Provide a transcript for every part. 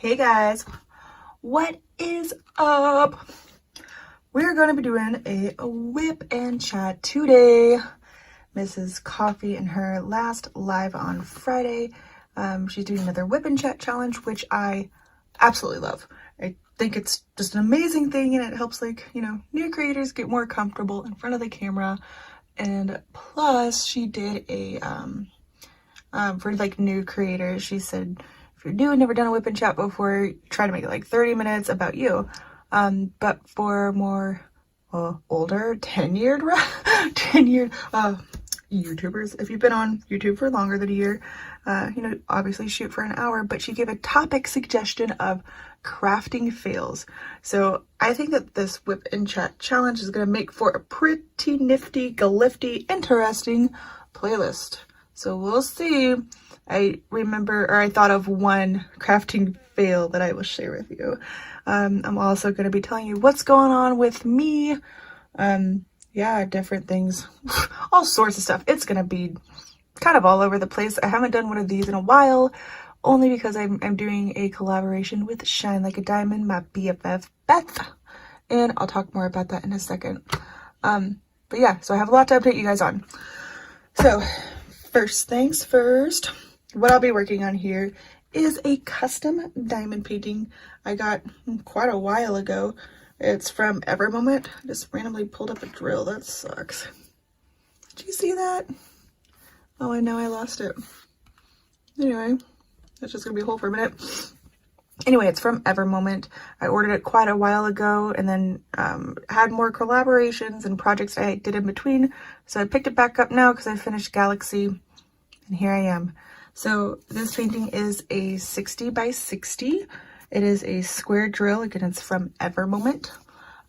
Hey guys, what is up? We're going to be doing a whip and chat today. Mrs. Coffee in her last live on Friday. She's doing another whip and chat challenge, which I absolutely love. I think it's just an amazing thing, and it helps, like, you know, new creators get more comfortable in front of the camera. And plus, she did a for like new creators, she said, if you're new and never done a whip and chat before, try to make it like 30 minutes about you. But for more older, tenured YouTubers, if you've been on YouTube for longer than a year, you know, obviously shoot for an hour. But she gave a topic suggestion of crafting fails. So I think that this whip and chat challenge is going to make for a pretty nifty, galifty, interesting playlist. So we'll see. I thought of one crafting fail that I will share with you. I'm also going to be telling you what's going on with me. Yeah, different things, all sorts of stuff. It's going to be kind of all over the place. I haven't done one of these in a while, only because I'm doing a collaboration with Shine Like a Diamond, my BFF Beth. And I'll talk more about that in a second. But yeah, so I have a lot to update you guys on. So first things first, what I'll be working on here is a custom diamond painting I got quite a while ago. It's from Evermoment. I just randomly pulled up a drill. That sucks. Did you see that? Oh, I know I lost it. Anyway, that's just gonna be a hole for a minute. Anyway, it's from Evermoment. I ordered it quite a while ago, and then had more collaborations and projects I did in between. So I picked it back up now because I finished Galaxy, and here I am. So this painting is a 60 by 60. It is a square drill. Again, it's from Evermoment.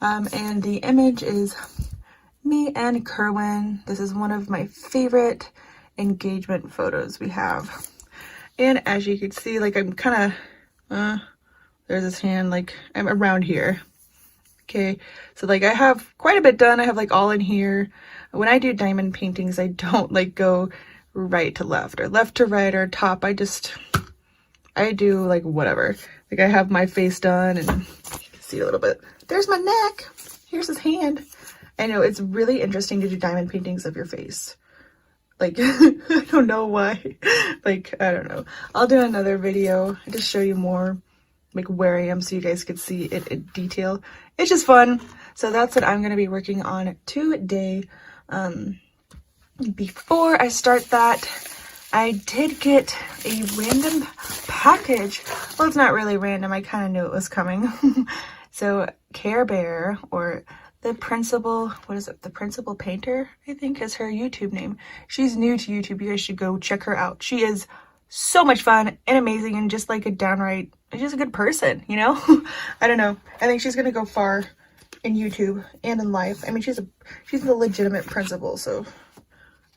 And the image is me and Kerwin. This is one of my favorite engagement photos we have. And as you can see, like, I'm kind of, there's his hand, like, I'm around here. Okay, so like I have quite a bit done. I have like all in here. When I do diamond paintings, I don't like go right to left or left to right or top. I do like whatever. Like I have my face done, and you can see a little bit. There's my neck. Here's his hand. I know it's really interesting to do diamond paintings of your face. Like, I don't know why. Like, I don't know. I'll do another video. I just show you more like where I am so you guys could see it in detail. It's just fun. So that's what I'm going to be working on today. Before I start that, I did get a random package. Well, it's not really random. I kind of knew it was coming. So Care Bear, or the principal, what is it? The Principal Painter, I think is her YouTube name. She's new to YouTube. You guys should go check her out. She is so much fun and amazing, and just like a downright, she's a good person, you know? I don't know. I think she's gonna go far in YouTube and in life. I mean, she's the legitimate principal, so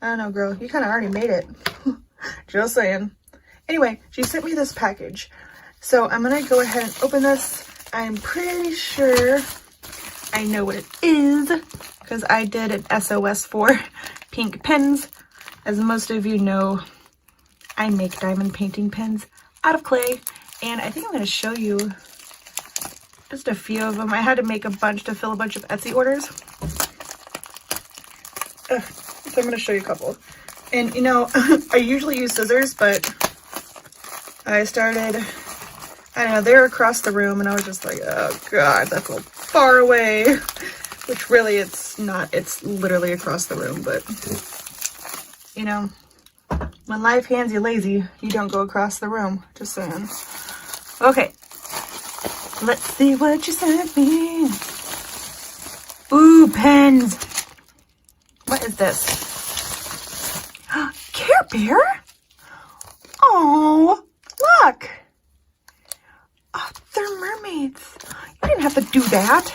I don't know, girl. You kind of already made it. Just saying. Anyway, she sent me this package. So I'm gonna go ahead and open this. I'm pretty sure I know what it is because I did an SOS for pink pens. As most of you know, I make diamond painting pens out of clay, and I think I'm going to show you just a few of them. I had to make a bunch to fill a bunch of Etsy orders. So I'm going to show you a couple. And you know, I usually use scissors, but I started, I don't know, they were across the room, and I was just like, oh god, that's a far away. Which really it's not, it's literally across the room, but you know, when life hands you lazy, you don't go across the room. Just saying. Okay, let's see what you sent me. Ooh, pens. What is this? Care Bear? Oh, look. Oh, they're mermaids. You didn't have to do that.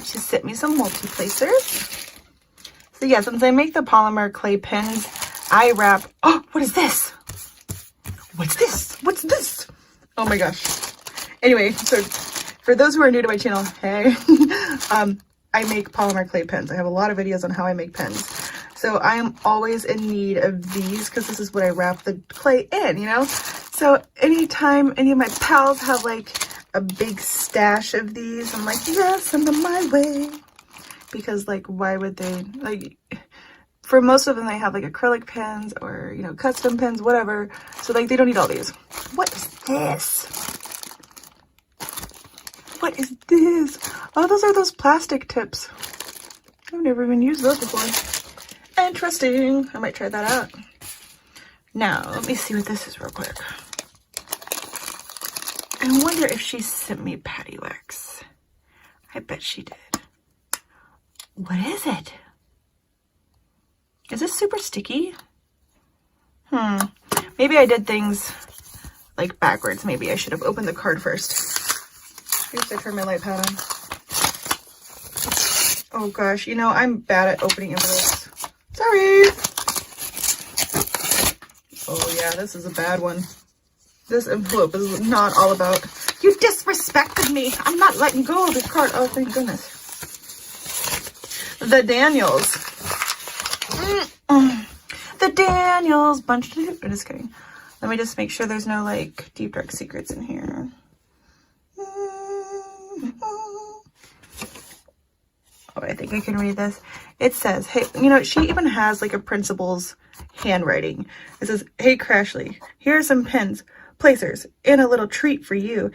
She sent me some multi-placers. So yeah, since I make the polymer clay pens, I wrap, oh, what is this? What's this? What's this? Oh my gosh. Anyway, so for those who are new to my channel, hey, I make polymer clay pens. I have a lot of videos on how I make pens. So I am always in need of these because this is what I wrap the clay in, you know? So anytime any of my pals have like a big stash of these, I'm like, yes, send them my way. Because like, why would they, like, for most of them, they have like acrylic pens or, you know, custom pens, whatever. So like, they don't need all these. What is this? What is this? Oh, those are those plastic tips. I've never even used those before. Interesting. I might try that out. Now, let me see what this is real quick. I wonder if she sent me patty wax. I bet she did. What is it? Is this super sticky? Maybe I did things like backwards. Maybe I should have opened the card first. Here's I turn my light pad on. Oh gosh, you know, I'm bad at opening envelopes. Sorry. Oh yeah, this is a bad one. This envelope is not all about, you disrespected me. I'm not letting go of this card. Oh, thank goodness. The Daniels. The Daniels bunch. I'm just kidding. Let me just make sure there's no like deep dark secrets in here. Oh, I think I can read this. It says, hey, you know, she even has like a principal's handwriting. It says, hey, Crashly, here are some pens, placers, and a little treat for you.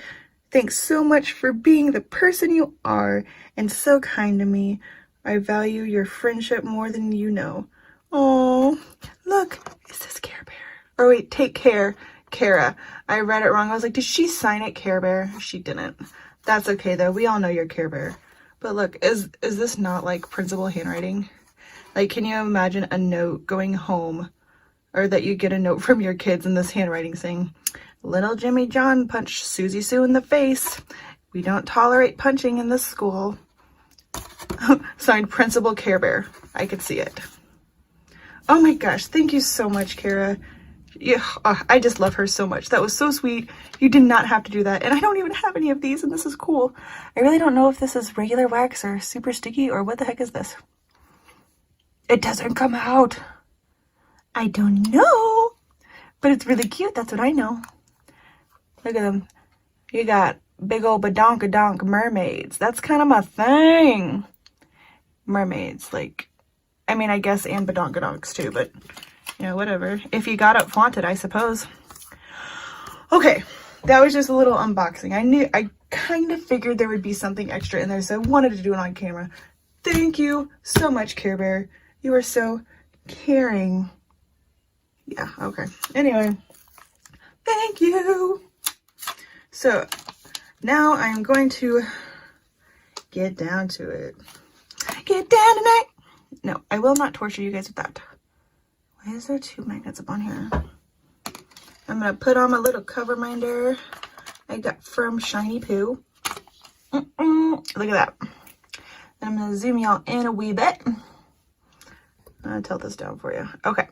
Thanks so much for being the person you are and so kind to me. I value your friendship more than you know. Oh, look, is this Care Bear? Or wait, take care, Kara. I read it wrong. I was like, did she sign it Care Bear? She didn't. That's okay though. We all know you're Care Bear. But look, is this not like principal handwriting? Like, can you imagine a note going home, or that you get a note from your kids in this handwriting saying, little Jimmy John punched Susie Sue in the face. We don't tolerate punching in this school. Signed Principal Care Bear. I could see it. Oh my gosh, thank you so much, Kara. Yeah, I just love her so much. That was so sweet. You did not have to do that. And I don't even have any of these, and this is cool. I really don't know if this is regular wax or super sticky, or what the heck is this? It doesn't come out. I don't know. But it's really cute, that's what I know. Look at them. You got big old badonkadonk mermaids. That's kind of my thing. Mermaids, like, I mean, I guess, and badonkadonks too, but, you know, whatever. If you got up, flaunt it, I suppose. Okay, that was just a little unboxing. I kind of figured there would be something extra in there, so I wanted to do it on camera. Thank you so much, Care Bear. You are so caring. Yeah, okay. Anyway, thank you. So, now I'm going to get down to it. Get down tonight. No, I will not torture you guys with that. Why is there two magnets up on here? I'm going to put on my little cover minder I got from Shiny Poo. Look at that. And I'm going to zoom y'all in a wee bit. I'm going to tilt this down for you. Okay.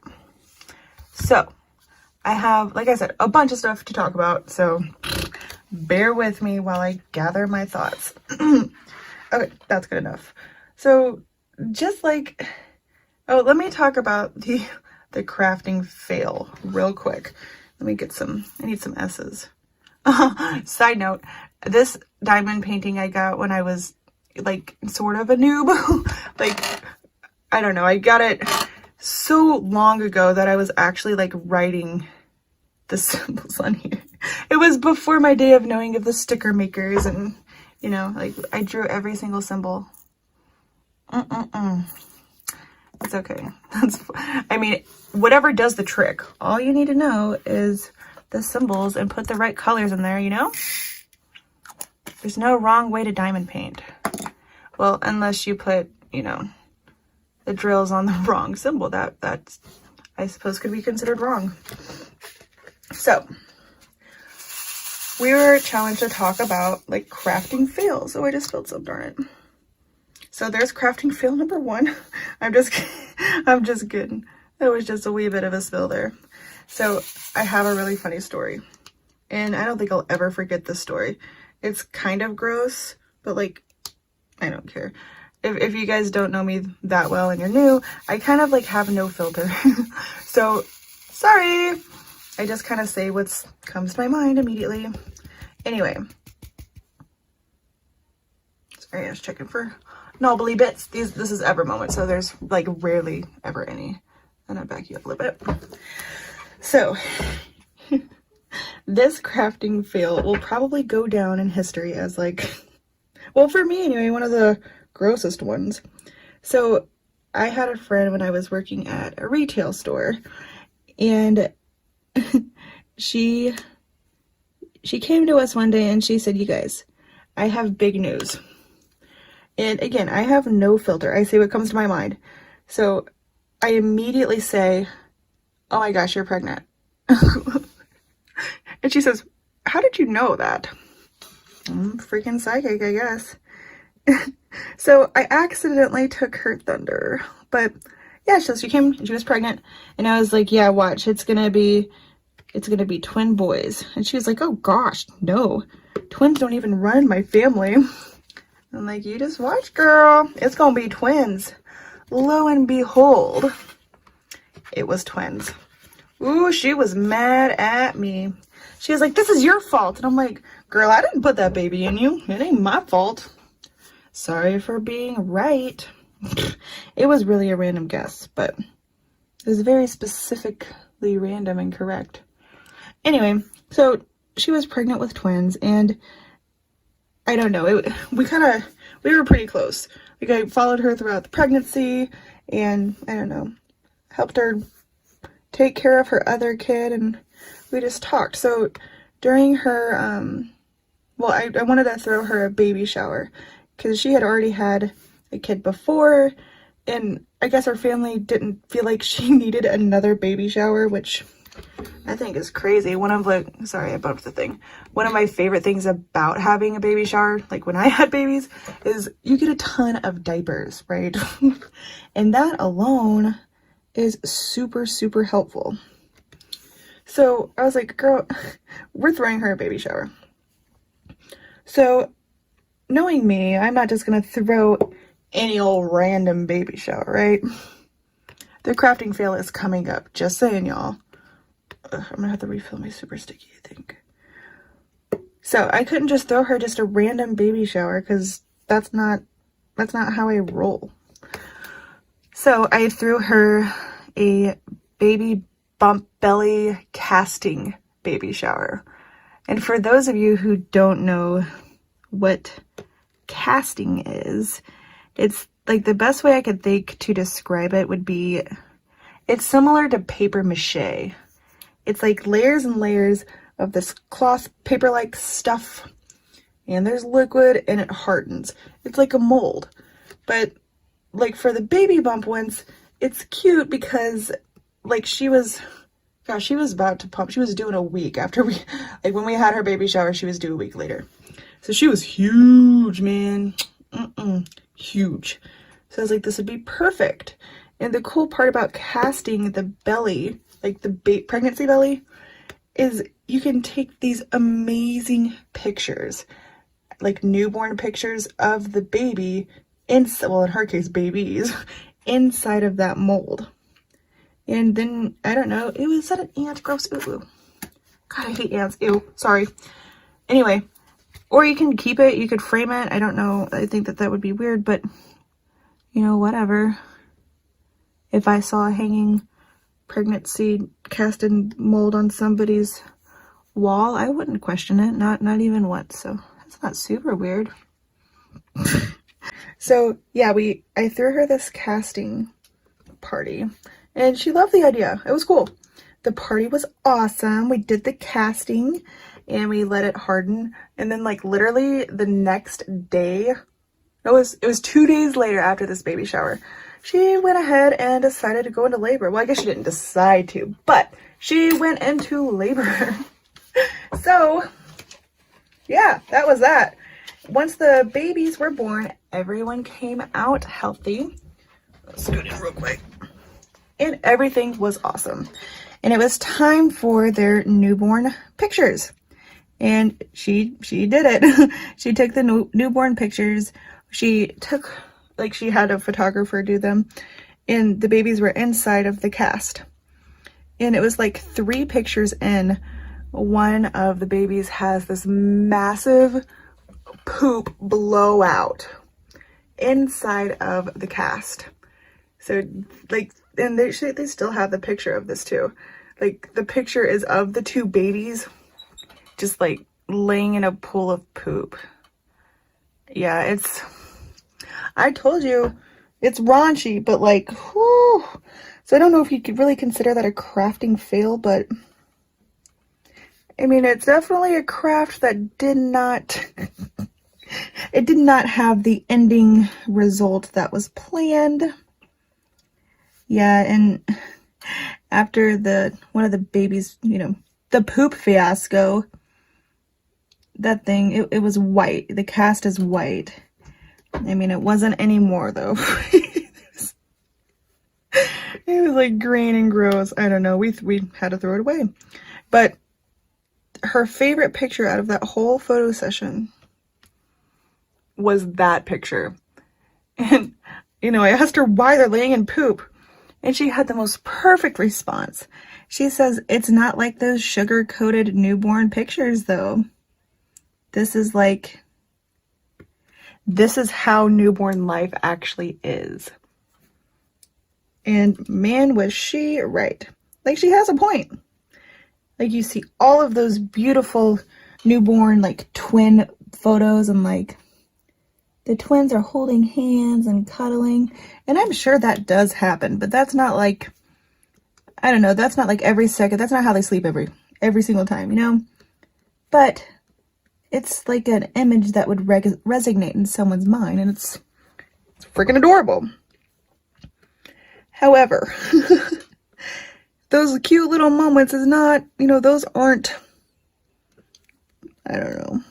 So, I have, like I said, a bunch of stuff to talk about. So, bear with me while I gather my thoughts. Okay, that's good enough. So, just like, oh, let me talk about the crafting fail real quick. Let me get some, I need some S's. Side note, this diamond painting I got when I was like sort of a noob. Like, I don't know, I got it so long ago that I was actually like writing the symbols on here. It was before my day of knowing of the sticker makers, and you know, like I drew every single symbol. It's okay. I mean, whatever does the trick. All you need to know is the symbols and put the right colors in there, you know? There's no wrong way to diamond paint. Well, unless you put, you know, the drills on the wrong symbol. That's, I suppose, could be considered wrong. So, we were challenged to talk about, like, crafting fails. Oh, I just spilled some, darn it. So there's crafting fail number 1. I'm just kidding. That was just a wee bit of a spill there. So I have a really funny story, and I don't think I'll ever forget this story. It's kind of gross, but like, I don't care. If you guys don't know me that well and you're new, I kind of like have no filter. So sorry. I just kind of say what comes to my mind immediately. Anyway. Sorry, I was checking for knobbly bits. This is ever moment, so there's like rarely ever any. And I'll back you up a little bit. So, this crafting fail will probably go down in history as like, well, for me anyway, one of the grossest ones. So, I had a friend when I was working at a retail store, and she came to us one day and she said, "You guys, I have big news." And again, I have no filter. I say what comes to my mind. So I immediately say, "Oh my gosh, you're pregnant." And she says, "How did you know that?" I'm freaking psychic, I guess. So I accidentally took her thunder. But yeah, so she came and she was pregnant. And I was like, "Yeah, watch, it's gonna be twin boys." And she was like, "Oh gosh, no. Twins don't even run in my family." I'm like, "You just watch, girl. It's gonna be twins." Lo and behold, it was twins. Ooh, she was mad at me. She was like, "This is your fault." And I'm like, "Girl, I didn't put that baby in you. It ain't my fault. Sorry for being right." It was really a random guess, but it was very specifically random and correct. Anyway, so she was pregnant with twins, and I don't know, we were pretty close. Like, I followed her throughout the pregnancy, and I don't know, helped her take care of her other kid, and we just talked. So during her, well, I wanted to throw her a baby shower because she had already had a kid before, and I guess our family didn't feel like she needed another baby shower, which I think is crazy. Sorry, I bumped the thing. One of my favorite things about having a baby shower, like when I had babies, is you get a ton of diapers, right? And that alone is super, super helpful. So I was like, "Girl, we're throwing her a baby shower." So knowing me, I'm not just gonna throw any old random baby shower, right? The crafting fail is coming up, just saying, y'all. I'm gonna have to refill my super sticky, I think. So I couldn't just throw her just a random baby shower because that's not how I roll. So I threw her a baby bump belly casting baby shower. And for those of you who don't know what casting is, it's like the best way I could think to describe it would be, it's similar to paper mache. It's like layers and layers of this cloth paper-like stuff, and there's liquid and it hardens. It's like a mold. But like for the baby bump ones, it's cute because like she was about to pump. She was due in a week after when we had her baby shower, she was due a week later. So she was huge, man. Huge. So I was like, this would be perfect. And the cool part about casting the belly, like the pregnancy belly, is you can take these amazing pictures, like newborn pictures of the baby, well, in her case, babies, inside of that mold. And then, I don't know, is that an ant? Gross, ooh. God, I hate ants, ew, sorry. Anyway, or you can keep it, you could frame it, I don't know, I think that would be weird, but, you know, whatever. If I saw a hanging pregnancy casted mold on somebody's wall, I wouldn't question it, not even once, so that's not super weird. So yeah, I threw her this casting party, and she loved the idea. It was cool. The party was awesome. We did the casting, and we let it harden, and then like literally the next day, it was 2 days later after this baby shower, she went ahead and decided to go into labor. Well, I guess she didn't decide to, but she went into labor. So yeah, that was that. Once the babies were born, everyone came out healthy. Let's scoot in real quick. And everything was awesome. And it was time for their newborn pictures. And she did it. She took the newborn pictures. She had a photographer do them. And the babies were inside of the cast. And it was like 3 pictures in. One of the babies has this massive poop blowout inside of the cast. So like, and they still have the picture of this too. Like the picture is of the 2 babies just like laying in a pool of poop. Yeah, I told you, it's raunchy, but like, whew. So I don't know if you could really consider that a crafting fail, but I mean, it's definitely a craft that did not, it did not have the ending result that was planned. Yeah, and after one of the babies, you know, the poop fiasco, that thing, it was white. The cast is white. I mean, it wasn't anymore though. It was like green and gross. I don't know. We had to throw it away. But her favorite picture out of that whole photo session was that picture. And, you know, I asked her why they're laying in poop. And she had the most perfect response. She says, it's not like those sugar-coated newborn pictures, though. This is how newborn life actually is. And man, was she right. Like, she has a point. Like, you see all of those beautiful newborn, like, twin photos, and, like, the twins are holding hands and cuddling. And I'm sure that does happen, but that's not like, I don't know, that's not like every second. That's not how they sleep every single time, you know? But it's like an image that would resonate in someone's mind, and it's freaking adorable. However, those cute little moments is not, you know, those aren't, I don't know.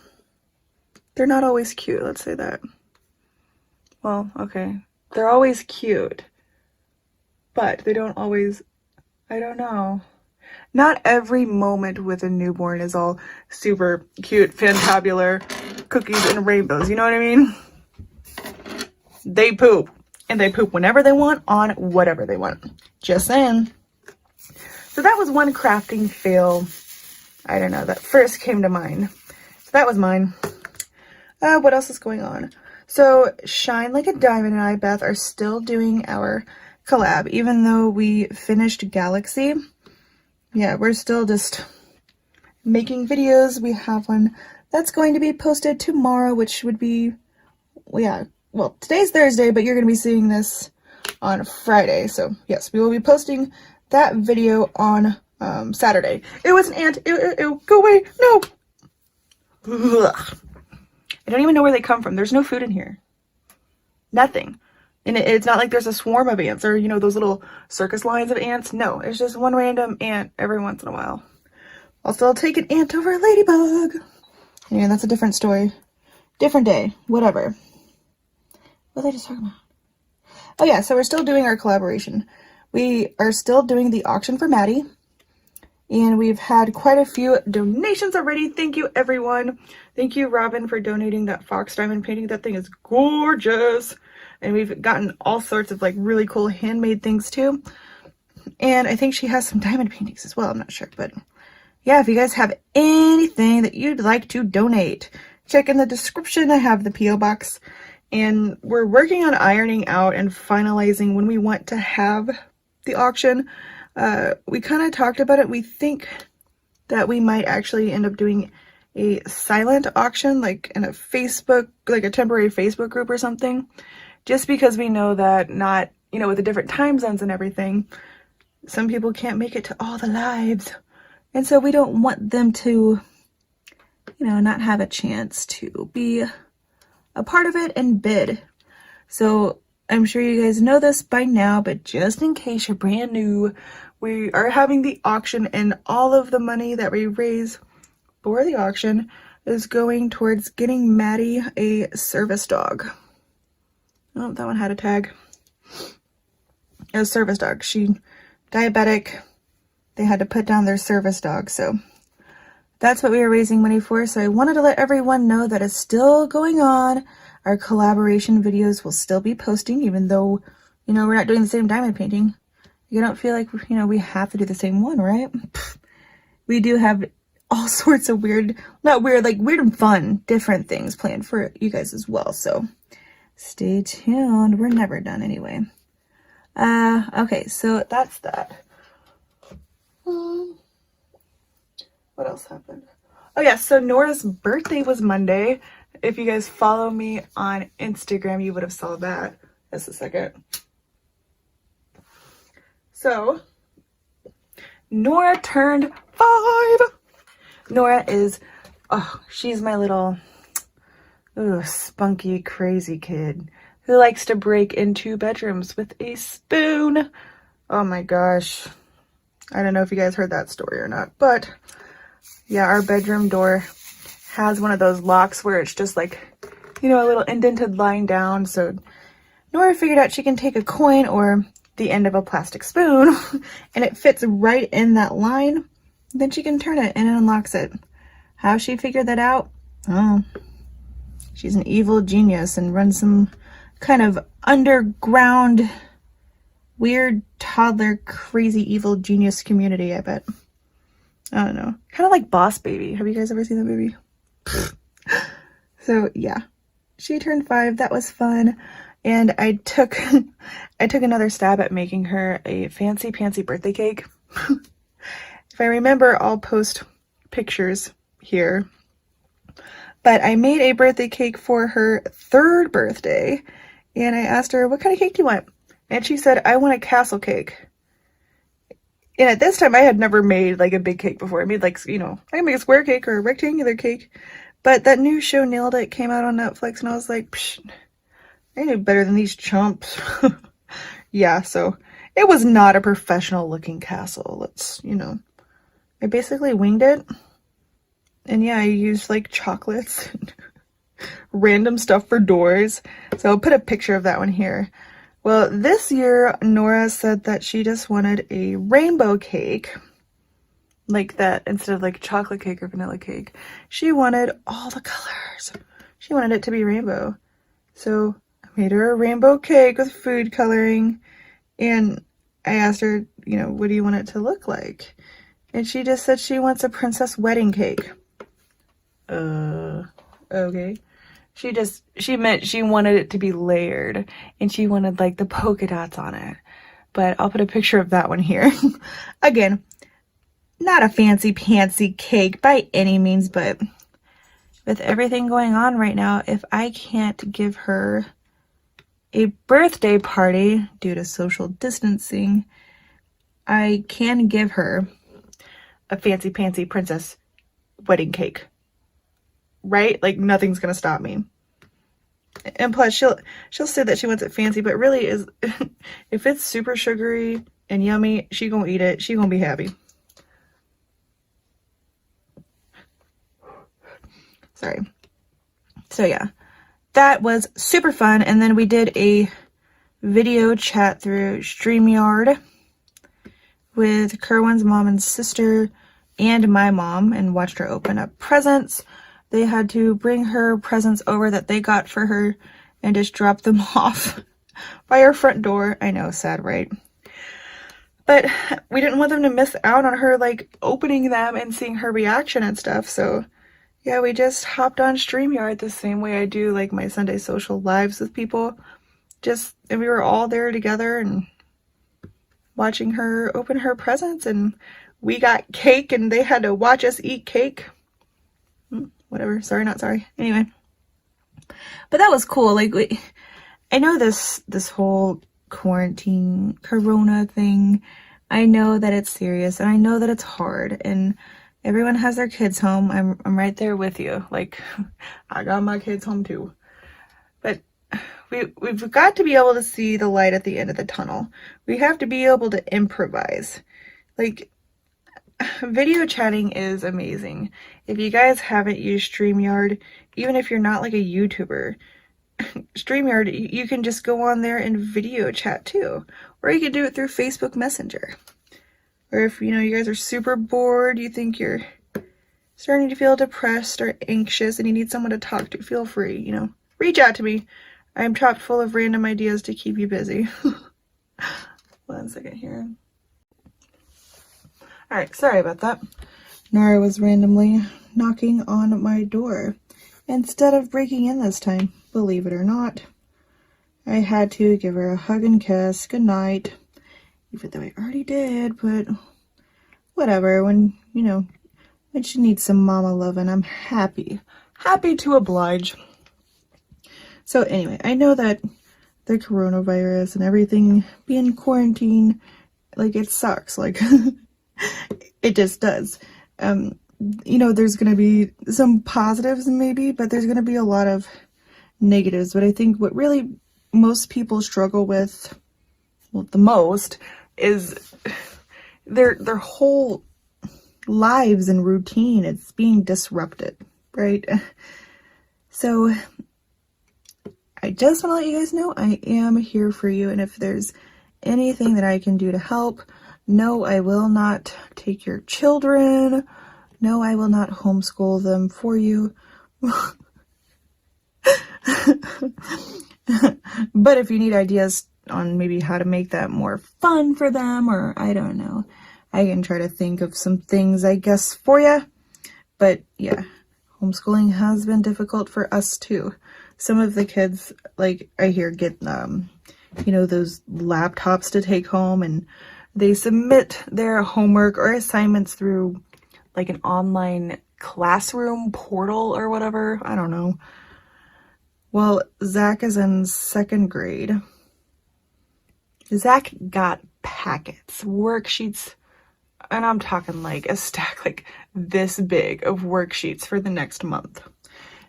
They're not always cute, let's say that. Well, okay. They're always cute, but they don't always, I don't know. Not every moment with a newborn is all super cute, fantabular, cookies and rainbows, you know what I mean? They poop, and they poop whenever they want on whatever they want. Just saying. So that was one crafting fail, I don't know, that first came to mind. So that was mine. What else is going on? So Shine Like a Diamond and I, Beth, are still doing our collab, even though we finished Galaxy. Yeah, we're still just making videos. We have one that's going to be posted tomorrow, which would be, yeah, well, today's Thursday, but you're going to be seeing this on Friday. So yes, we will be posting that video on Saturday. It was an ant. Ew, go away. No. Ugh. I don't even know where they come from. There's no food in here. Nothing. And it's not like there's a swarm of ants or, you know, those little circus lines of ants. No, it's just one random ant every once in a while. Also, I'll take an ant over a ladybug. Yeah, that's a different story. Different day. Whatever. What was I just talking about? Oh yeah, so we're still doing our collaboration. We are still doing the auction for Maddie. And we've had quite a few donations already. Thank you, everyone. Thank you, Robin, for donating that fox diamond painting. That thing is gorgeous. And we've gotten all sorts of like really cool handmade things too. And I think she has some diamond paintings as well. I'm not sure. But yeah, if you guys have anything that you'd like to donate, check in the description. I have the P.O. box. And we're working on ironing out and finalizing when we want to have the auction. We kind of talked about it. We think that we might actually end up doing a silent auction, like in a Facebook, like a temporary Facebook group or something, just because we know that not, you know, with the different time zones and everything, some people can't make it to all the lives. And so we don't want them to, you know, not have a chance to be a part of it and bid. So I'm sure you guys know this by now, but just in case you're brand new, we are having the auction, and all of the money that we raise for the auction is going towards getting Maddie a service dog. Oh, that one had a tag. A service dog. She diabetic. They had to put down their service dog, so that's what we are raising money for. So I wanted to let everyone know that it's still going on. Our collaboration videos will still be posting, even though, you know, we're not doing the same diamond painting. You don't feel like, you know, we have to do the same one, right? We do have all sorts of weird, not weird, like weird and fun, different things planned for you guys as well. So stay tuned. We're never done anyway. Okay, so that's that. What else happened? Oh yeah, so Nora's birthday was Monday. If you guys follow me on Instagram, you would have saw that. Just a second. So Nora turned 5. Nora is, oh, she's my little spunky, crazy kid who likes to break into bedrooms with a spoon. Oh my gosh. I don't know if you guys heard that story or not, but yeah, our bedroom door has one of those locks where it's just like, you know, a little indented line down. So Nora figured out she can take a coin or the end of a plastic spoon and it fits right in that line. Then she can turn it and it unlocks it. How she figured that out? Oh, she's an evil genius and runs some kind of underground, weird, toddler, crazy, evil genius community, I bet. I don't know. Kind of like Boss Baby. Have you guys ever seen that movie? So yeah, she turned 5. That was fun. And I took another stab at making her a fancy pantsy birthday cake. If I remember, I'll post pictures here. But I made a birthday cake for her 3rd birthday. And I asked her, what kind of cake do you want? And she said, I want a castle cake. And at this time, I had never made like a big cake before. I made like, you know, I can make a square cake or a rectangular cake. But that new show, Nailed It, came out on Netflix. And I was like, psh, I knew better than these chumps. Yeah, so it was not a professional looking castle. Let's, you know, I basically winged it. And yeah, I used like chocolates and random stuff for doors. So I'll put a picture of that one here. Well, this year, Nora said that she just wanted a rainbow cake. Like that, instead of like chocolate cake or vanilla cake. She wanted all the colors. She wanted it to be rainbow. So I made her a rainbow cake with food coloring. And I asked her, you know, what do you want it to look like? And she just said she wants a princess wedding cake. Okay. She meant she wanted it to be layered and she wanted like the polka dots on it. But I'll put a picture of that one here. Again, not a fancy pantsy cake by any means, but with everything going on right now, if I can't give her a birthday party due to social distancing, I can give her a fancy pantsy princess wedding cake. Right? Like nothing's gonna stop me. And plus she'll say that she wants it fancy, but really is if it's super sugary and yummy, she gonna eat it. She gonna be happy. Sorry. So yeah, that was super fun. And then we did a video chat through StreamYard with Kerwin's mom and sister and my mom and watched her open up presents. They had to bring her presents over that they got for her and just drop them off by her front door. I know, sad, right? But we didn't want them to miss out on her, like, opening them and seeing her reaction and stuff. So, yeah, we just hopped on StreamYard the same way I do, like, my Sunday social lives with people. And we were all there together and watching her open her presents. And we got cake and they had to watch us eat cake. Whatever, sorry, not sorry. Anyway, but that was cool. Like, I know this whole quarantine corona thing, I know that it's serious and I know that it's hard and everyone has their kids home. I'm right there with you. Like, I got my kids home too. But we've got to be able to see the light at the end of the tunnel. We have to be able to improvise. Like, video chatting is amazing. If you guys haven't used StreamYard, even if you're not like a YouTuber, StreamYard, you can just go on there and video chat too. Or you can do it through Facebook Messenger. Or if, you know, you guys are super bored, you think you're starting to feel depressed or anxious and you need someone to talk to, feel free, you know, reach out to me. I'm chock full of random ideas to keep you busy. One second here. Alright, sorry about that. Nora was randomly knocking on my door instead of breaking in this time, believe it or not. I had to give her a hug and kiss goodnight, even though I already did, but whatever, when, you know, when she needs some mama loving, I'm happy to oblige. So anyway, I know that the coronavirus and everything being quarantined, like, it sucks, like, it just does. You know, there's gonna be some positives maybe, but there's gonna be a lot of negatives. But I think what really most people struggle with, well, the most, is their whole lives and routine. It's being disrupted, right? So I just want to let you guys know I am here for you, and if there's anything that I can do to help, no, I will not take your children. No, I will not homeschool them for you. But if you need ideas on maybe how to make that more fun for them, or I don't know, I can try to think of some things, I guess, for you. But yeah, homeschooling has been difficult for us too. Some of the kids, like, I hear get, you know, those laptops to take home, and they submit their homework or assignments through like an online classroom portal or whatever. I don't know. Well, Zach is in 2nd grade. Zach got packets, worksheets, and I'm talking like a stack like this big of worksheets for the next month.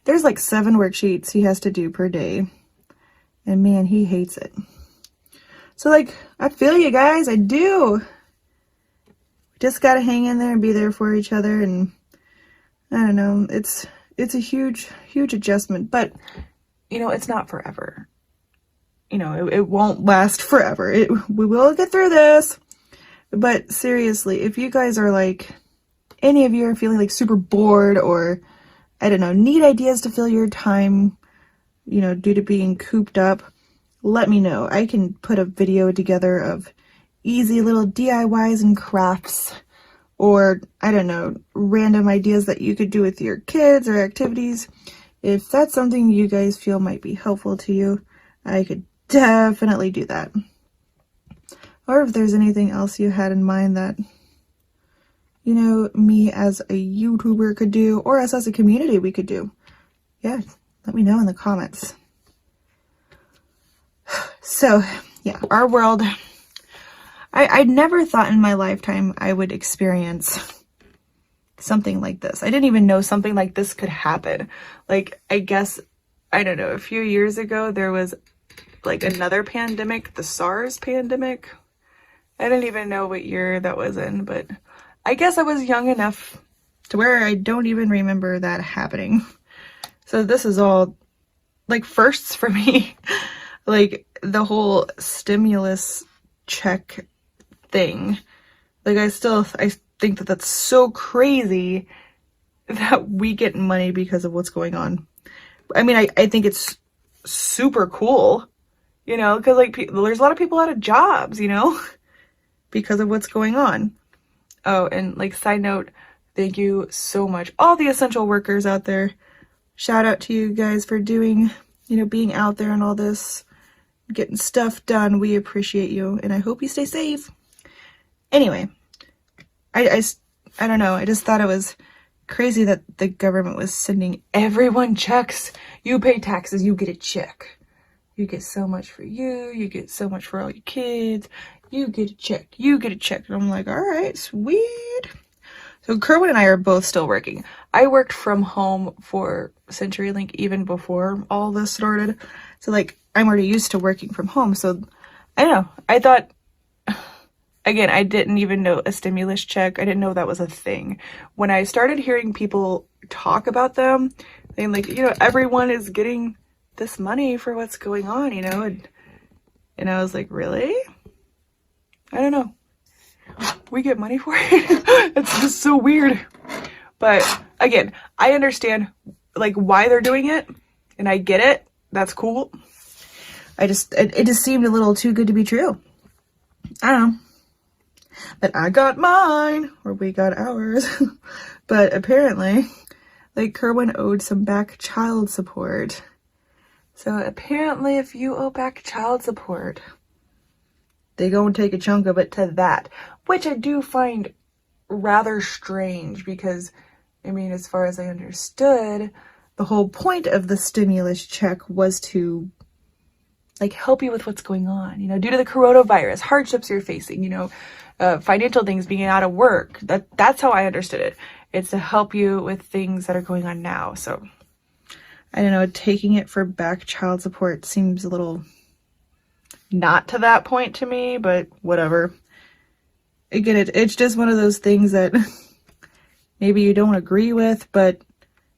There's like 7 worksheets he has to do per day, and man, he hates it. So, like, I feel you guys, I do. Just gotta hang in there and be there for each other, and I don't know, it's a huge adjustment, but you know, it's not forever. You know, it won't last forever. We will get through this. But seriously, if you guys are like, any of you are feeling like super bored, or I don't know, need ideas to fill your time, you know, due to being cooped up, let me know. I can put a video together of easy little DIYs and crafts, or I don't know, random ideas that you could do with your kids or activities. If that's something you guys feel might be helpful to you, I could definitely do that. Or if there's anything else you had in mind that, you know, me as a YouTuber could do, or us as a community we could do, yeah, let me know in the comments. So yeah, our world, I never thought in my lifetime I would experience something like this. I didn't even know something like this could happen. Like, I guess, I don't know, a few years ago there was like another pandemic, the SARS pandemic. I didn't even know what year that was in, but I guess I was young enough to where I don't even remember that happening. So this is all like firsts for me. Like the whole stimulus check thing. Like I think that that's so crazy that we get money because of what's going on. I mean, I think it's super cool, you know, because like there's a lot of people out of jobs, you know, because of what's going on. Oh, and like side note, thank you so much, all the essential workers out there. Shout out to you guys for doing, you know, being out there and all this, getting stuff done. We appreciate you, and I hope you stay safe. Anyway, I don't know, I just thought it was crazy that the government was sending everyone checks. You pay taxes, you get a check. You get so much for you get so much for all your kids, you get a check, you get a check. And I'm like, all right, sweet. So Kerwin and I are both still working. I worked from home for CenturyLink even before all this started. So like, I'm already used to working from home. So I don't know, I thought, again, I didn't even know a stimulus check. I didn't know that was a thing. When I started hearing people talk about them, saying like, you know, everyone is getting this money for what's going on, you know, and I was like, really? I don't know. We get money for it? It's just so weird. But again, I understand like why they're doing it, and I get it. That's cool. It just seemed a little too good to be true. I don't know. that I got mine, or we got ours. But apparently, like, Kerwin owed some back child support. So apparently if you owe back child support, they gonna take a chunk of it to that, which I do find rather strange because, I mean, as far as I understood, the whole point of the stimulus check was to, like, help you with what's going on, you know, due to the coronavirus, hardships you're facing, you know, financial things, being out of work. That's how I understood it. It's to help you with things that are going on now. So I don't know, taking it for back child support seems a little not to that point to me, but whatever. Again, it's just one of those things that maybe you don't agree with, but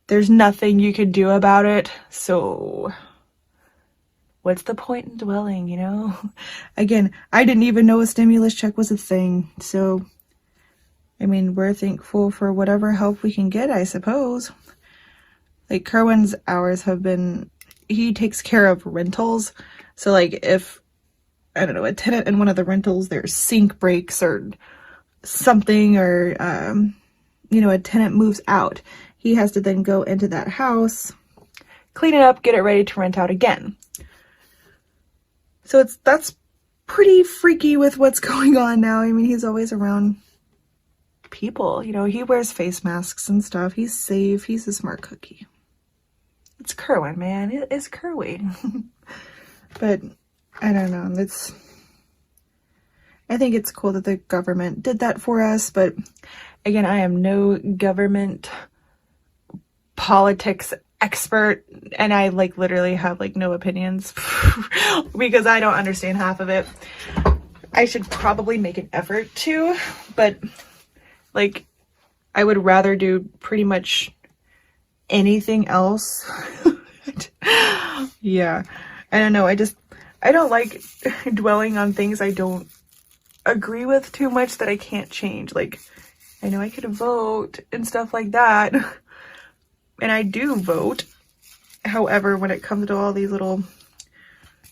there's nothing you can do about it. So what's the point in dwelling, you know? Again, I didn't even know a stimulus check was a thing. So, I mean, we're thankful for whatever help we can get, I suppose. Like, Kerwin's hours have been, he takes care of rentals. So, like, if, I don't know, a tenant in one of the rentals, their sink breaks or something, or, you know, a tenant moves out, he has to then go into that house, clean it up, get it ready to rent out again. So that's pretty freaky with what's going on now. I mean, he's always around people, you know, he wears face masks and stuff. He's safe. He's a smart cookie. It's Kerwin, man. It's Kerwin. But I don't know. I think it's cool that the government did that for us. But again, I am no government politics expert, and I like literally have like no opinions because I don't understand half of it. I should probably make an effort to, but like, I would rather do pretty much anything else. Yeah, I don't know. I don't like dwelling on things I don't agree with too much that I can't change. Like, I know I could vote and stuff like that, and I do vote. However, when it comes to all these little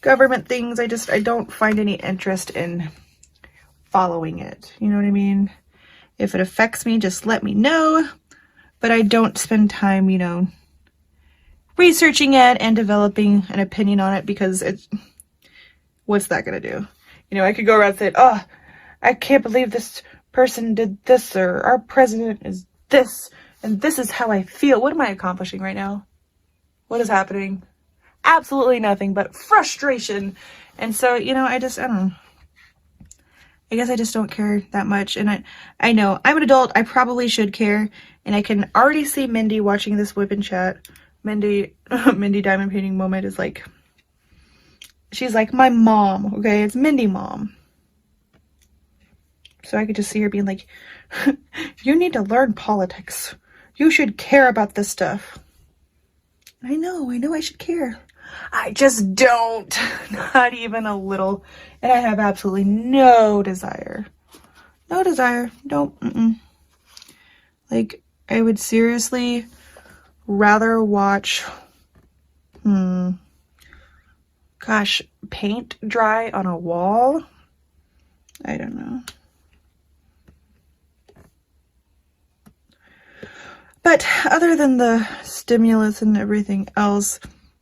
government things, I don't find any interest in following it. You know what I mean? If it affects me, just let me know. But I don't spend time, you know, researching it and developing an opinion on it, because what's that gonna do? You know, I could go around and say, oh, I can't believe this person did this, or our president is this, and this is how I feel. What am I accomplishing right now? What is happening? Absolutely nothing but frustration. And so, you know, I don't know. I guess I just don't care that much. And I know I'm an adult. I probably should care. And I can already see Mindy watching this WIP and chat. Mindy Diamond Painting Moment is like, she's like my mom. Okay, it's Mindy mom. So I could just see her being like, you need to learn politics. You should care about this stuff. I know I should care. I just don't. Not even a little. And I have absolutely no desire. No desire. Don't. Like, I would seriously rather watch, gosh, paint dry on a wall. I don't know. But other than the stimulus and everything else,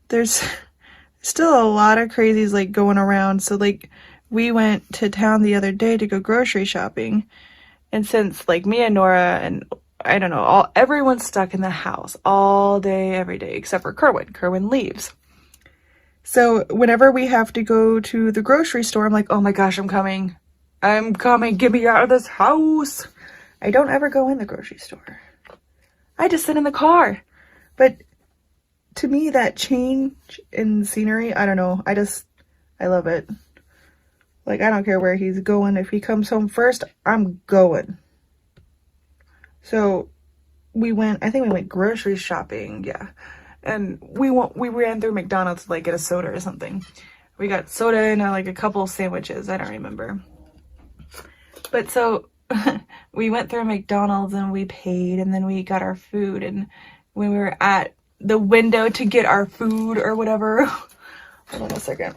there's still a lot of crazies like going around. So like, we went to town the other day to go grocery shopping, and since like me and Nora and I don't know, everyone's stuck in the house all day, every day, except for Kerwin. Kerwin leaves. So whenever we have to go to the grocery store, I'm like, oh my gosh, I'm coming. Get me out of this house. I don't ever go in the grocery store. I just sit in the car. But to me, that change in scenery, I don't know. I love it. Like, I don't care where he's going. If he comes home first, I'm going. So I think we went grocery shopping. Yeah. And we ran through McDonald's to like get a soda or something. We got soda and like a couple sandwiches. I don't remember. But so we went through McDonald's and we paid, and then we got our food. And when we were at the window to get our food or whatever, hold on a second.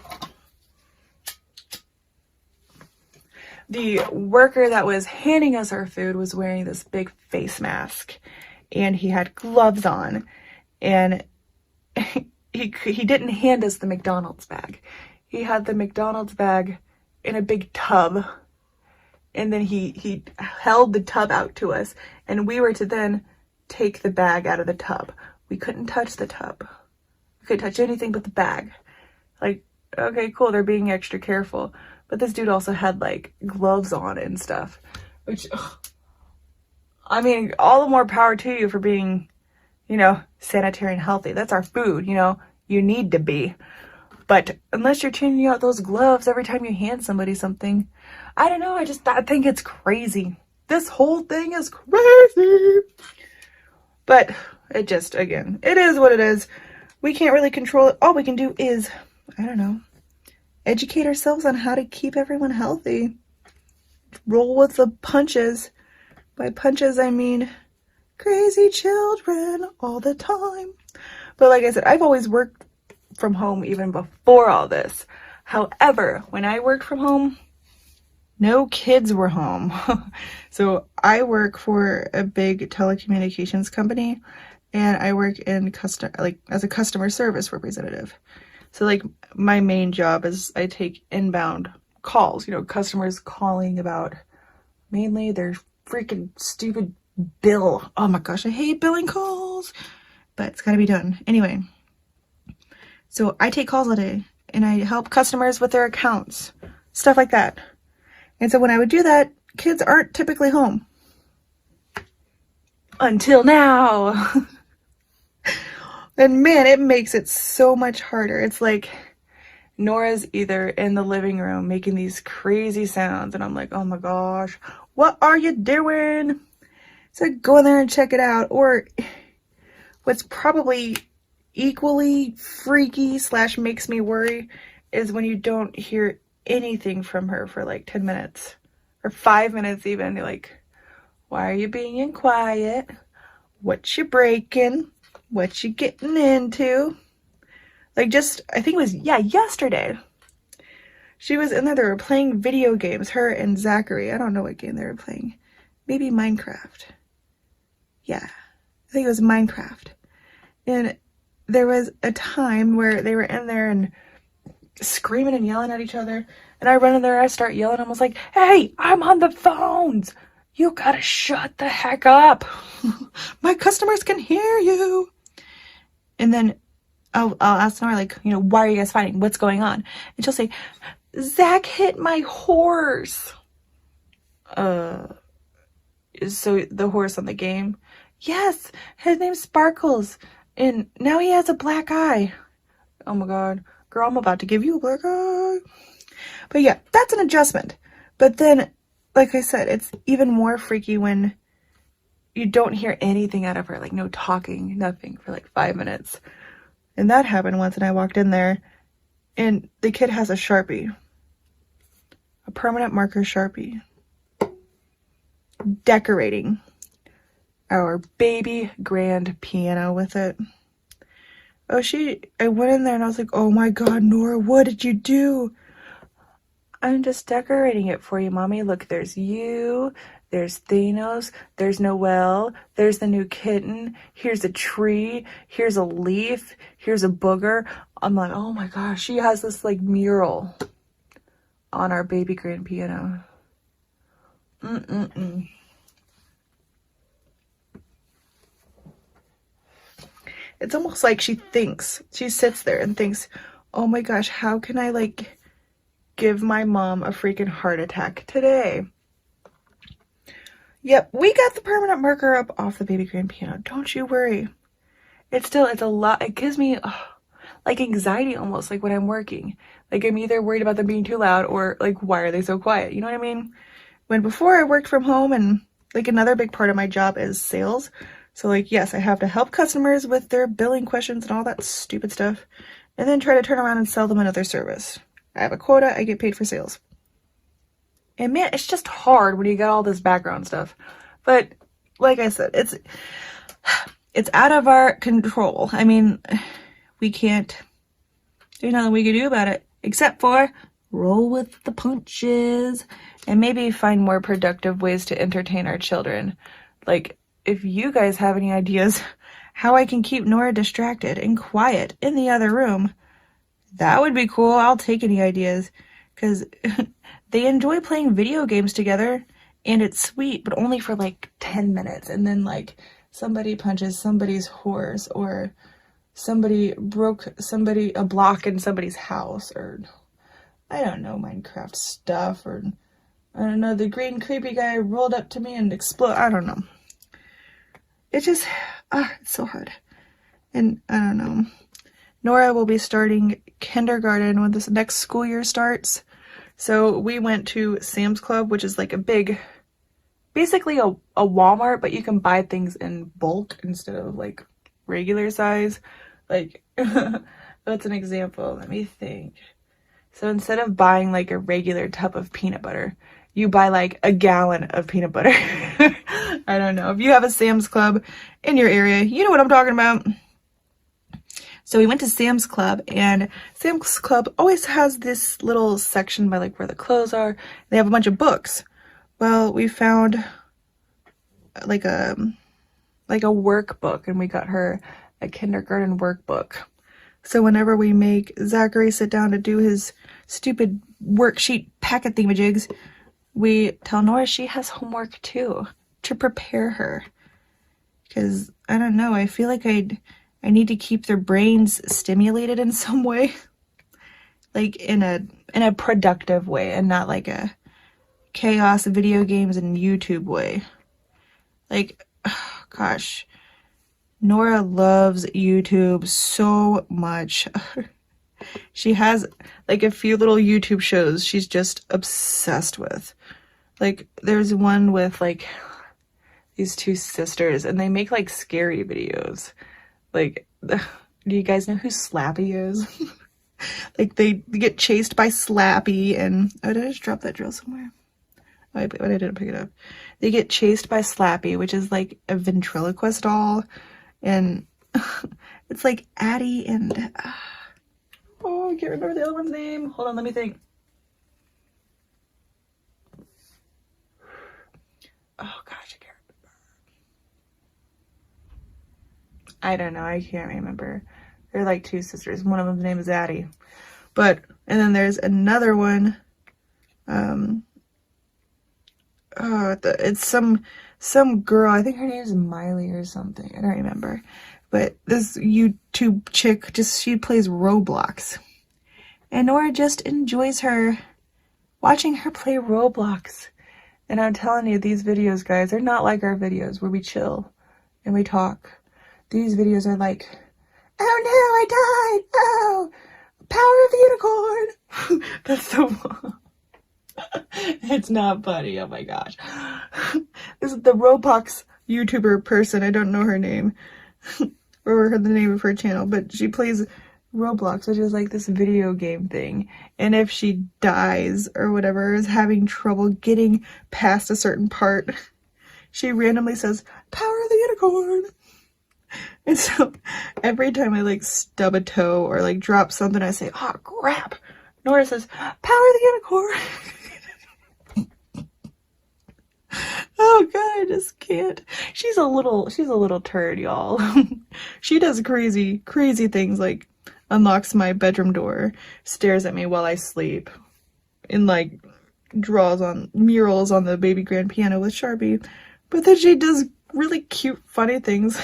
the worker that was handing us our food was wearing this big face mask, and he had gloves on, and he didn't hand us the McDonald's bag. He had the McDonald's bag in a big tub, and then he held the tub out to us, and we were to then take the bag out of the tub. We couldn't touch the tub. We couldn't touch anything but the bag. Like, okay, cool, they're being extra careful. But this dude also had, like, gloves on and stuff. Which, I mean, all the more power to you for being, you know, sanitary and healthy. That's our food, you know. You need to be. But unless you're changing out those gloves every time you hand somebody something, I don't know, I think it's crazy. This whole thing is crazy. But it just, again, it is what it is. We can't really control it. All we can do is, I don't know, educate ourselves on how to keep everyone healthy. Roll with the punches. By punches, I mean crazy children all the time. But like I said, I've always worked from home even before all this. However, when I worked from home, no kids were home. So I work for a big telecommunications company, and I work in as a customer service representative. So like my main job is I take inbound calls, you know, customers calling about mainly their freaking stupid bill. Oh my gosh, I hate billing calls, but it's gotta be done. Anyway, so I take calls all day, and I help customers with their accounts, stuff like that. And so when I would do that, kids aren't typically home. Until now. And man, it makes it so much harder. It's like Nora's either in the living room making these crazy sounds, and I'm like, oh my gosh, what are you doing? So I go in there and check it out. Or what's probably equally freaky / makes me worry is when you don't hear anything from her for like 10 minutes or 5 minutes even. You're like, why are you being quiet? What you breaking? What you getting into? Like, just, I think it was, yesterday. She was in there, they were playing video games, her and Zachary. I don't know what game they were playing. Maybe Minecraft. Yeah, I think it was Minecraft. And there was a time where they were in there and screaming and yelling at each other. And I run in there, I start yelling. I was like, hey, I'm on the phones. You gotta shut the heck up. My customers can hear you. And then I'll ask Nora, like, you know, why are you guys fighting? What's going on? And she'll say, Zach hit my horse. So the horse on the game? Yes, his name's Sparkles. And now he has a black eye. Oh my God. Girl, I'm about to give you a black eye. But yeah, that's an adjustment. But then, like I said, it's even more freaky when you don't hear anything out of her. Like, no talking, nothing for like 5 minutes. And that happened once, and I walked in there, and the kid has a Sharpie. A permanent marker Sharpie. Decorating our baby grand piano with it. Oh, I went in there and I was like, oh my God, Nora, what did you do? I'm just decorating it for you, Mommy. Look, there's you, there's Thanos, there's Noelle, there's the new kitten, here's a tree, here's a leaf, here's a booger. I'm like, oh my gosh, she has this like mural on our baby grand piano. It's almost like she sits there and thinks, oh my gosh, how can I like give my mom a freaking heart attack today? Yep, we got the permanent marker up off the baby grand piano. Don't you worry. It's a lot. It gives me like anxiety almost, like when I'm working. Like I'm either worried about them being too loud or like, why are they so quiet? You know what I mean? When before I worked from home, and like another big part of my job is sales. So like, yes, I have to help customers with their billing questions and all that stupid stuff, and then try to turn around and sell them another service. I have a quota, I get paid for sales. And man, it's just hard when you got all this background stuff. But like I said, it's out of our control. I mean, there's nothing we can do about it except for roll with the punches and maybe find more productive ways to entertain our children. Like, if you guys have any ideas how I can keep Nora distracted and quiet in the other room, that would be cool. I'll take any ideas, because they enjoy playing video games together, and it's sweet, but only for like 10 minutes. And then like somebody punches somebody's horse, or somebody broke a block in somebody's house, or I don't know, Minecraft stuff, or I don't know, the green creepy guy rolled up to me and exploded. I don't know. It's just, it's so hard. And I don't know. Nora will be starting kindergarten when this next school year starts. So we went to Sam's Club, which is like a big, basically a Walmart, but you can buy things in bulk instead of like regular size. Like, that's an example. Let me think. So instead of buying like a regular tub of peanut butter, you buy like a gallon of peanut butter. I don't know. If you have a Sam's Club in your area, you know what I'm talking about. So we went to Sam's Club, and Sam's Club always has this little section by like where the clothes are. They have a bunch of books. Well, we found like a workbook, and we got her a kindergarten workbook. So whenever we make Zachary sit down to do his stupid worksheet packet thingamajigs, we tell Nora she has homework too, to prepare her. Because, I don't know, I feel like I need to keep their brains stimulated in some way. Like in a productive way, and not like a chaos video games and YouTube way. Like, oh, gosh. Nora loves YouTube so much. She has like a few little YouTube shows she's just obsessed with. Like, there's one with like these two sisters, and they make like scary videos. Like, do you guys know who Slappy is? Like, they get chased by Slappy, and oh, did I just drop that drill somewhere? Oh, I didn't pick it up. They get chased by Slappy, which is like a ventriloquist doll, and it's like Addie and oh, I can't remember the other one's name. Hold on, let me think. Oh gosh, I can't remember. I don't know, I can't remember. They're like two sisters. One of them's name is Addie. And then there's another one. It's some girl. I think her name is Miley or something. I don't remember. But this YouTube chick, she plays Roblox. And Nora just enjoys watching her play Roblox. And I'm telling you, these videos, guys, they're not like our videos where we chill and we talk. These videos are like, oh no, I died! Oh, power of the unicorn! That's the one. It's not funny, oh my gosh. This is the Roblox YouTuber person, I don't know her name. Or the name of her channel, but she plays Roblox, which is like this video game thing. And if she dies or whatever, is having trouble getting past a certain part, she randomly says, power of the unicorn! And so every time I like stub a toe or like drop something, I say, oh crap. Nora says, power of the unicorn. Oh god, I just can't. She's a little turd, y'all. She does crazy things, like unlocks my bedroom door, stares at me while I sleep, and like draws on murals on the baby grand piano with Sharpie. But then she does really cute, funny things.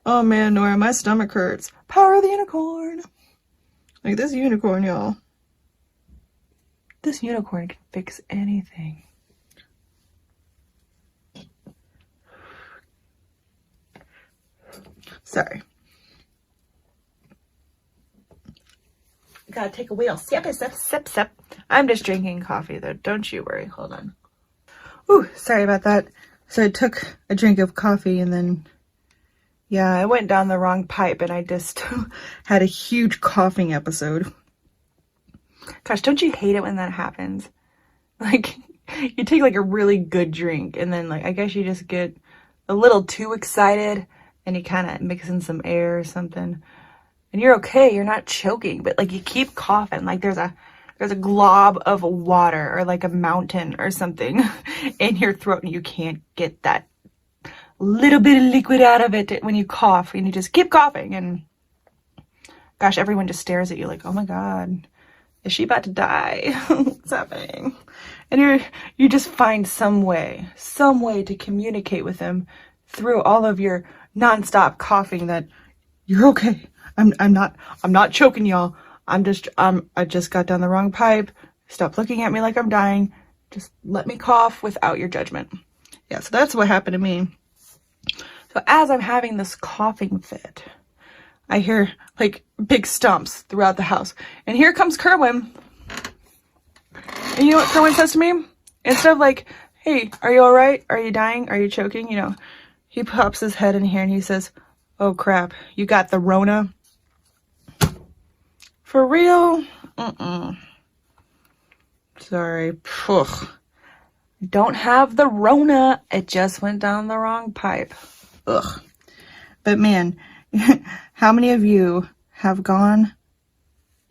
Oh man, Nora, my stomach hurts. Power of the unicorn. Like, this unicorn, y'all. This unicorn can fix anything. Sorry. Gotta take a wheel. Sip. I'm just drinking coffee, though. Don't you worry. Hold on. Ooh, sorry about that. So I took a drink of coffee, and then, yeah, I went down the wrong pipe, and I just had a huge coughing episode. Gosh, don't you hate it when that happens? Like, you take like a really good drink, and then like, I guess you just get a little too excited, and you kind of mix in some air or something, and you're okay, you're not choking, but like you keep coughing, like there's a glob of water or like a mountain or something in your throat and you can't get that little bit of liquid out of it when you cough, and you just keep coughing, and gosh, everyone just stares at you like, oh my God, is she about to die? What's happening? And you just find some way to communicate with them through all of your nonstop coughing that you're okay. I'm not choking, y'all. I just got down the wrong pipe. Stop looking at me like I'm dying. Just let me cough without your judgment. Yeah, so that's what happened to me. So as I'm having this coughing fit, I hear like big stumps throughout the house. And here comes Kerwin. And you know what Kerwin says to me? Instead of like, hey, are you all right? Are you dying? Are you choking? You know, he pops his head in here and he says, oh crap, you got the Rona? For real? Sorry. Ugh. Don't have the Rona. It just went down the wrong pipe. Ugh. But man, how many of you have gone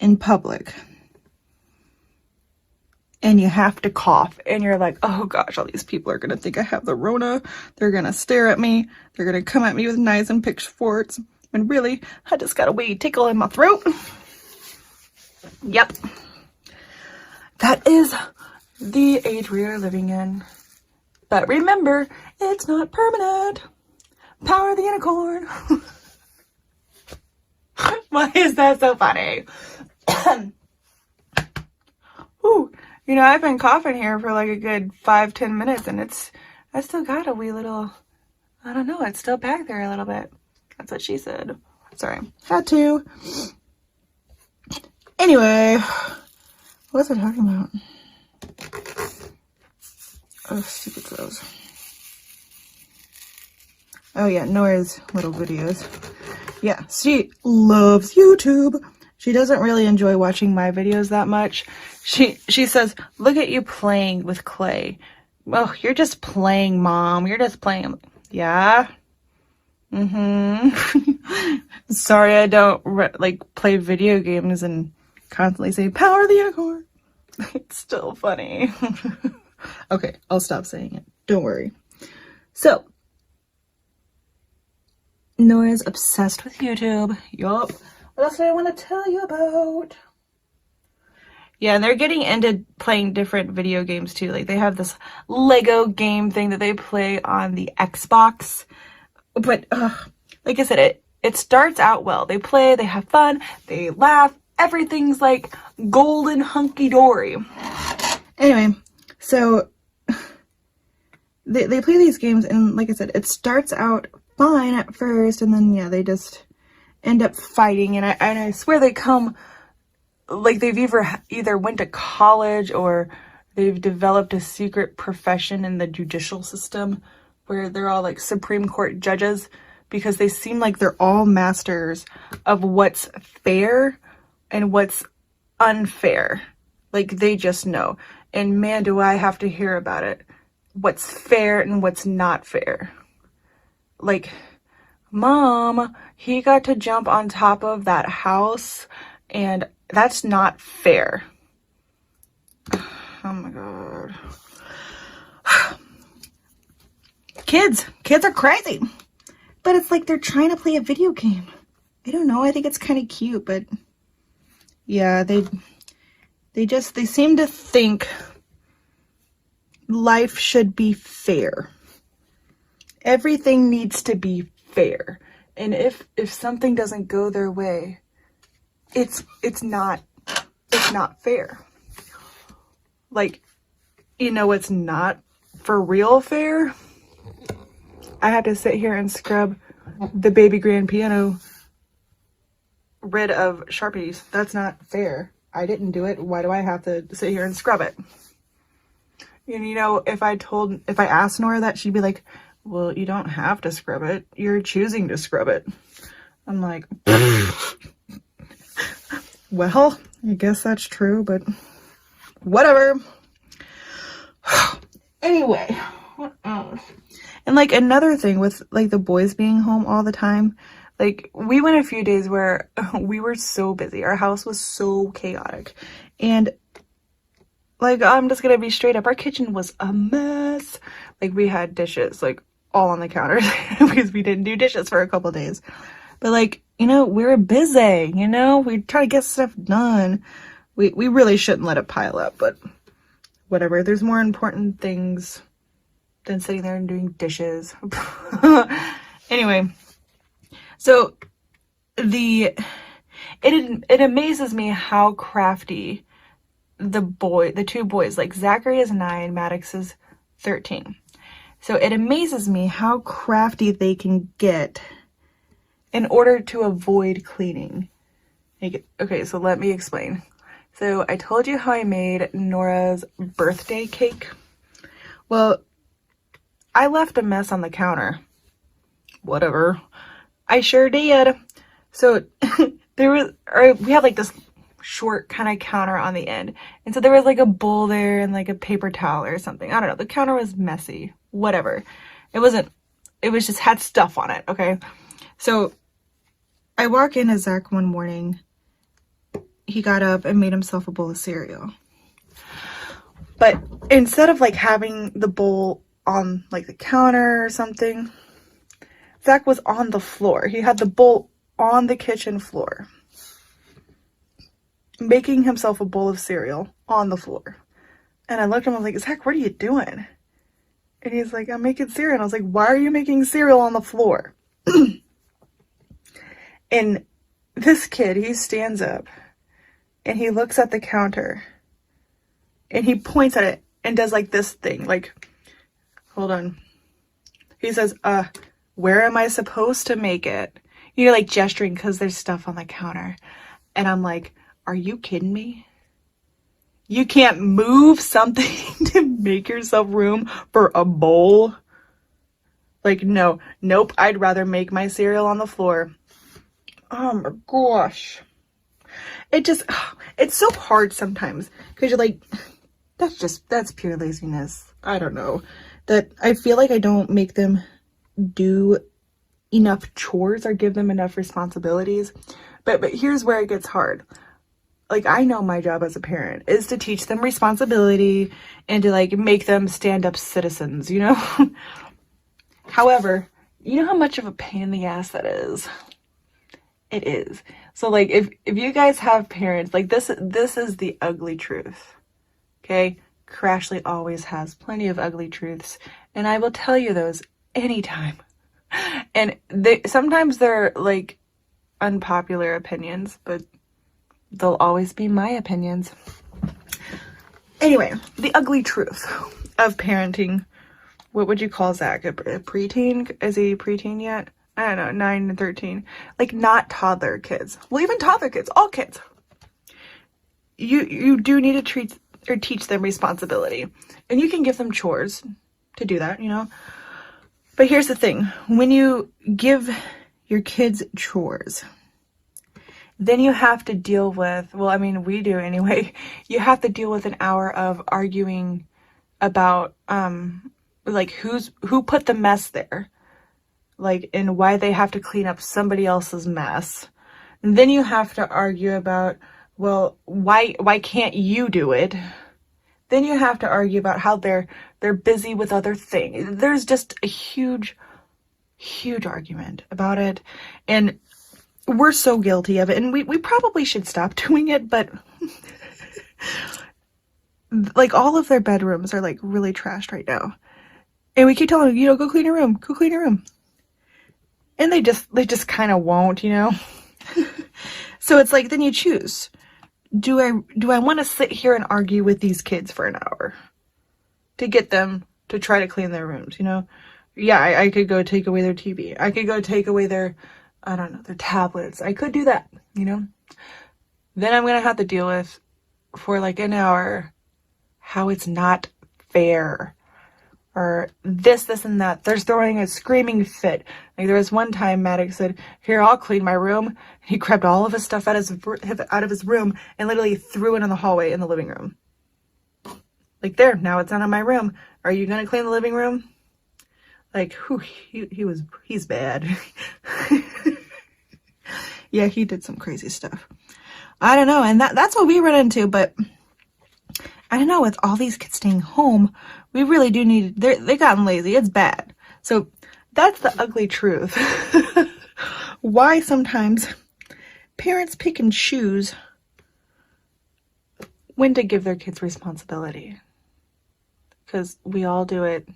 in public and you have to cough and you're like, oh gosh, all these people are going to think I have the Rona. They're going to stare at me. They're going to come at me with knives and pitchforks. And really, I just got a wee tickle in my throat. Yep. That is the age we are living in. But remember, it's not permanent. Power of the unicorn. Why is that so funny? Ooh, you know, I've been coughing here for like a good 5-10 minutes and I still got a wee little, I don't know, it's still back there a little bit. That's what she said. Sorry, had to. Anyway, what was I talking about? Oh, stupid clothes. Oh yeah, Nora's little videos. Yeah, she loves YouTube. She doesn't really enjoy watching my videos that much. She says, look at you playing with clay. Well, you're just playing, Mom. You're just playing. Yeah. Sorry, I don't like play video games and constantly say, power of the unicorn. It's still funny. Okay, I'll stop saying it. Don't worry. So, Nora's obsessed with YouTube. Yup. What else do I want to tell you about? Yeah, and they're getting into playing different video games too. Like they have this Lego game thing that they play on the Xbox. But like I said, it starts out well. They play, they have fun, they laugh. Everything's like golden hunky-dory. Anyway, so they play these games and like I said, it starts out fine at first and then yeah, they just end up fighting and I swear they come like they've either went to college or they've developed a secret profession in the judicial system where they're all like Supreme Court judges because they seem like they're all masters of what's fair and what's unfair. Like they just know. And man, do I have to hear about it. What's fair and what's not fair. Like, Mom, he got to jump on top of that house and that's not fair. Oh my God. Kids are crazy. But it's like they're trying to play a video game. I don't know, I think it's kind of cute, but yeah, they seem to think life should be fair. Everything needs to be fair. And if something doesn't go their way, it's not fair. Like, you know what's not for real fair? I had to sit here and scrub the baby grand piano rid of Sharpies. That's not fair. I didn't do it. Why do I have to sit here and scrub it? And you know, if I asked Nora that, she'd be like, well, you don't have to scrub it. You're choosing to scrub it. I'm like, well, I guess that's true, but whatever. Anyway, what else? And like another thing with like the boys being home all the time, Like, we went a few days where we were so busy. Our house was so chaotic. And, like, I'm just gonna be straight up. Our kitchen was a mess. Like, we had dishes, like, all on the counter because we didn't do dishes for a couple days. But, like, you know, we were busy, you know? We try to get stuff done. We really shouldn't let it pile up, but whatever. There's more important things than sitting there and doing dishes. Anyway, so it amazes me how crafty the two boys, like Zachary is 9, Maddox is 13. So it amazes me how crafty they can get in order to avoid cleaning. Okay, so let me explain. So I told you how I made Nora's birthday cake. Well, I left a mess on the counter. Whatever. I sure did. So we had like this short kind of counter on the end. And so there was like a bowl there and like a paper towel or something. I don't know. The counter was messy. Whatever. It just had stuff on it. Okay. So I walk in as Zach one morning. He got up and made himself a bowl of cereal. But instead of like having the bowl on like the counter or something, Zach was on the floor. He had the bowl on the kitchen floor, making himself a bowl of cereal on the floor. And I looked at him, I was like, Zach, what are you doing? And he's like, I'm making cereal. And I was like, why are you making cereal on the floor? And this kid, he stands up and he looks at the counter and he points at it and does like this thing, like, hold on. He says, where am I supposed to make it? You know, like gesturing because there's stuff on the counter. And I'm like, are you kidding me? You can't move something to make yourself room for a bowl? Like, no, nope, I'd rather make my cereal on the floor. Oh my gosh. It's so hard sometimes because you're like, that's pure laziness. I don't know. That I feel like I don't make them do enough chores or give them enough responsibilities. But here's where it gets hard. Like, I know my job as a parent is to teach them responsibility and to like make them stand up citizens, you know? However, you know how much of a pain in the ass that is? It is. So like if you guys have parents, like this is the ugly truth. Okay? Crashly always has plenty of ugly truths, and I will tell you those anytime. And sometimes they're like unpopular opinions, but they'll always be my opinions. Anyway, the ugly truth of parenting. What would you call Zach? A preteen? Is he preteen yet? I don't know, 9 and 13. Like, not toddler kids. Well, even toddler kids, all kids. You do need to teach them responsibility. And you can give them chores to do that, you know? But here's the thing. When you give your kids chores, then you have to deal with, well, I mean, we do anyway, you have to deal with an hour of arguing about, like, who put the mess there, like, and why they have to clean up somebody else's mess. And then you have to argue about, well, why can't you do it? Then you have to argue about how they're busy with other things. There's just a huge argument about it. And we're so guilty of it. And we probably should stop doing it, but like all of their bedrooms are like really trashed right now. And we keep telling them, you know, go clean your room, go clean your room. And they just kind of won't, you know? So it's like, then you choose. Do I want to sit here and argue with these kids for an hour to get them to try to clean their rooms, you know? Yeah, I could go take away their TV. I could go take away their, I don't know, their tablets. I could do that, you know? Then I'm going to have to deal with, for like an hour, how it's not fair. Or this, and that. They're throwing a screaming fit. Like, there was one time Maddox said, here, I'll clean my room. And he grabbed all of his stuff out of his room and literally threw it in the hallway in the living room. Like, there, now it's not in my room. Are you going to clean the living room? Like, whew, he's bad. Yeah, he did some crazy stuff. I don't know, and that's what we run into, but I don't know, with all these kids staying home, we really do need, they gotten lazy. It's bad. So that's the ugly truth. Why sometimes parents pick and choose when to give their kids responsibility. Because we all do it,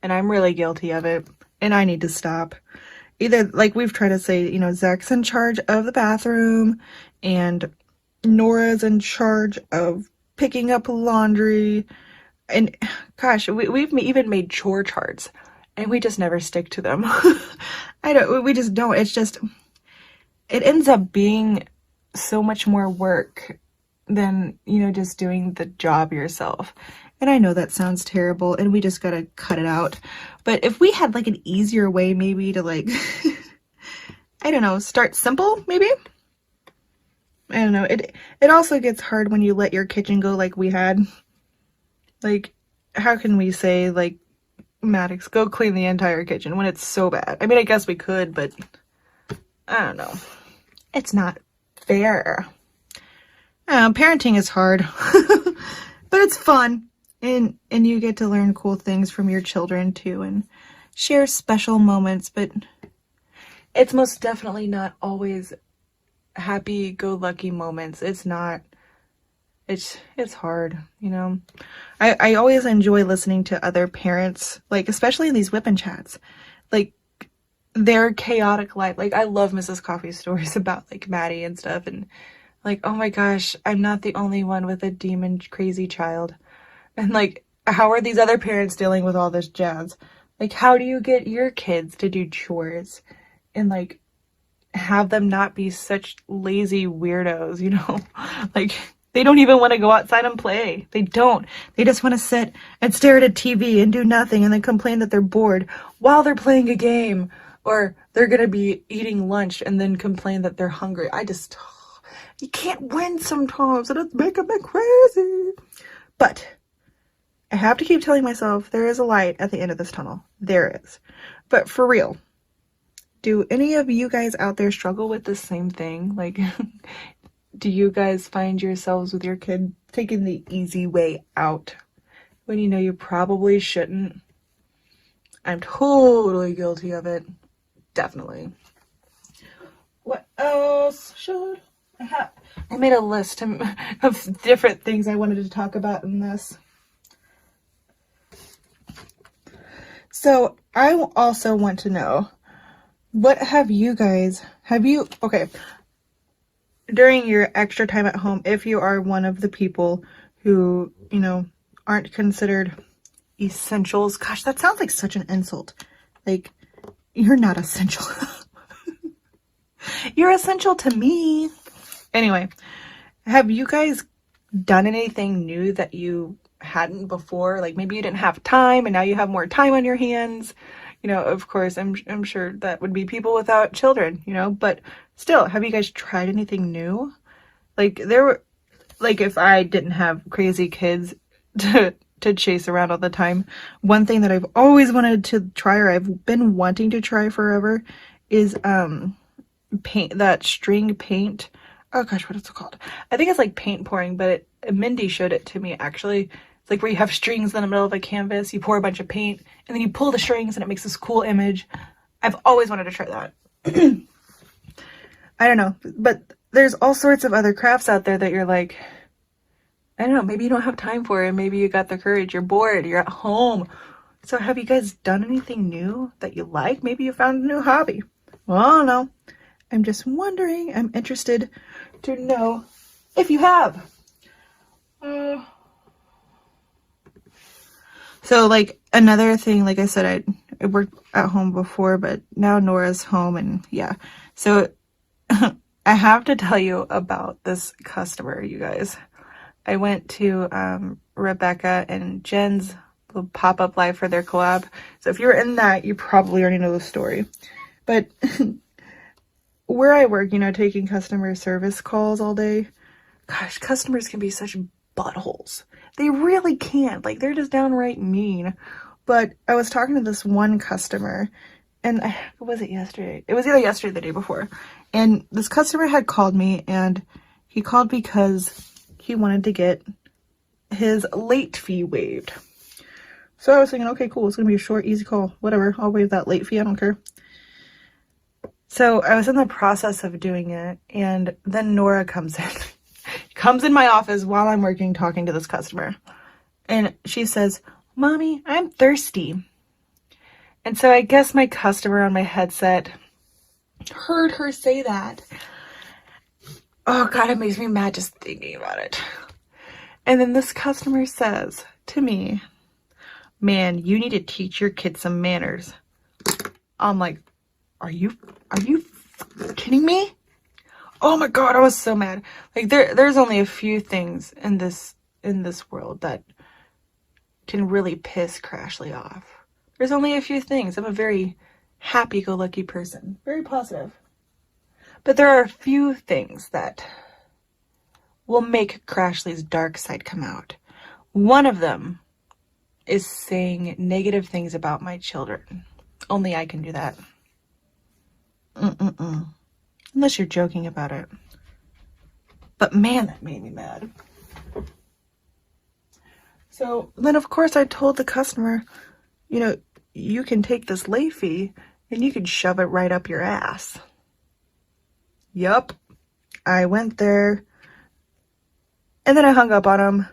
and I'm really guilty of it, and I need to stop. Either, like we've tried to say, you know, Zach's in charge of the bathroom, and Nora's in charge of picking up laundry. And gosh, we've even made chore charts, and we just never stick to them. We just don't. It's just, it ends up being so much more work than, you know, just doing the job yourself. And I know that sounds terrible, and we just gotta cut it out. But if we had like an easier way maybe to like, I don't know, start simple maybe? I don't know. It also gets hard when you let your kitchen go like we had. Like, how can we say, like, Maddox, go clean the entire kitchen when it's so bad? I mean, I guess we could, but I don't know. It's not fair. Parenting is hard, but it's fun. And you get to learn cool things from your children too, and share special moments, but it's most definitely not always happy-go-lucky moments. It's not. It's hard, you know. I always enjoy listening to other parents, like especially in these WIP chats, like their chaotic life. Like I love Mrs. Coffee's stories about like Maddie and stuff, and like, oh my gosh, I'm not the only one with a demon crazy child. And like, how are these other parents dealing with all this jazz? Like, how do you get your kids to do chores and like have them not be such lazy weirdos, you know? Like, they don't even want to go outside and play. They don't. They just want to sit and stare at a TV and do nothing and then complain that they're bored while they're playing a game, or they're going to be eating lunch and then complain that they're hungry. You can't win sometimes, and it's making me crazy. But I have to keep telling myself there is a light at the end of this tunnel. There is. But for real, do any of you guys out there struggle with the same thing? Like, do you guys find yourselves with your kid taking the easy way out when you know you probably shouldn't? I'm totally guilty of it. Definitely. What else should I have? I made a list of different things I wanted to talk about in this. So I also want to know, what have you, okay, during your extra time at home, if you are one of the people who, you know, aren't considered essentials, gosh, that sounds like such an insult. Like, you're not essential. You're essential to me. Anyway, have you guys done anything new that you hadn't before? Like maybe you didn't have time and now you have more time on your hands. You know, of course, I'm sure that would be people without children, you know, but still, have you guys tried anything new? Like if I didn't have crazy kids to chase around all the time, one thing that I've always wanted to try, or I've been wanting to try forever, is paint, that string paint. Oh gosh, what is it called? I think it's like paint pouring, but Mindy showed it to me actually. It's like where you have strings in the middle of a canvas, you pour a bunch of paint, and then you pull the strings and it makes this cool image. I've always wanted to try that. I don't know, but there's all sorts of other crafts out there that you're like, I don't know, maybe you don't have time for it, maybe you got the courage, you're bored, you're at home. So have you guys done anything new that you like? Maybe you found a new hobby. Well, I don't know. I'm just wondering. I'm interested to know if you have. So like another thing, like I said, I worked at home before, but now Nora's home, and yeah. So I have to tell you about this customer, you guys. I went to Rebecca and Jen's little pop-up live for their collab. So if you're in that, you probably already know the story. But where I work, you know, taking customer service calls all day, gosh, customers can be such buttholes. They really can. Like, they're just downright mean. But I was talking to this one customer, and was it yesterday? It was either yesterday or the day before. And this customer had called me, and he called because he wanted to get his late fee waived. So I was thinking, okay, cool. It's going to be a short, easy call. Whatever. I'll waive that late fee. I don't care. So I was in the process of doing it, and then Nora comes in. Comes in my office while I'm working, talking to this customer. And she says, "Mommy, I'm thirsty." And so I guess my customer on my headset heard her say that. Oh God, it makes me mad just thinking about it. And then this customer says to me, "Man, you need to teach your kids some manners." I'm like, are you kidding me? Oh my God, I was so mad. Like there's only a few things in this world that can really piss Crashly off. There's only a few things. I'm a very happy-go-lucky person, very positive. But there are a few things that will make Crashly's dark side come out. One of them is saying negative things about my children. Only I can do that. Unless you're joking about it. But man, that made me mad. So then, of course, I told the customer, you know, you can take this late fee and you can shove it right up your ass. Yup. I went there and then I hung up on him.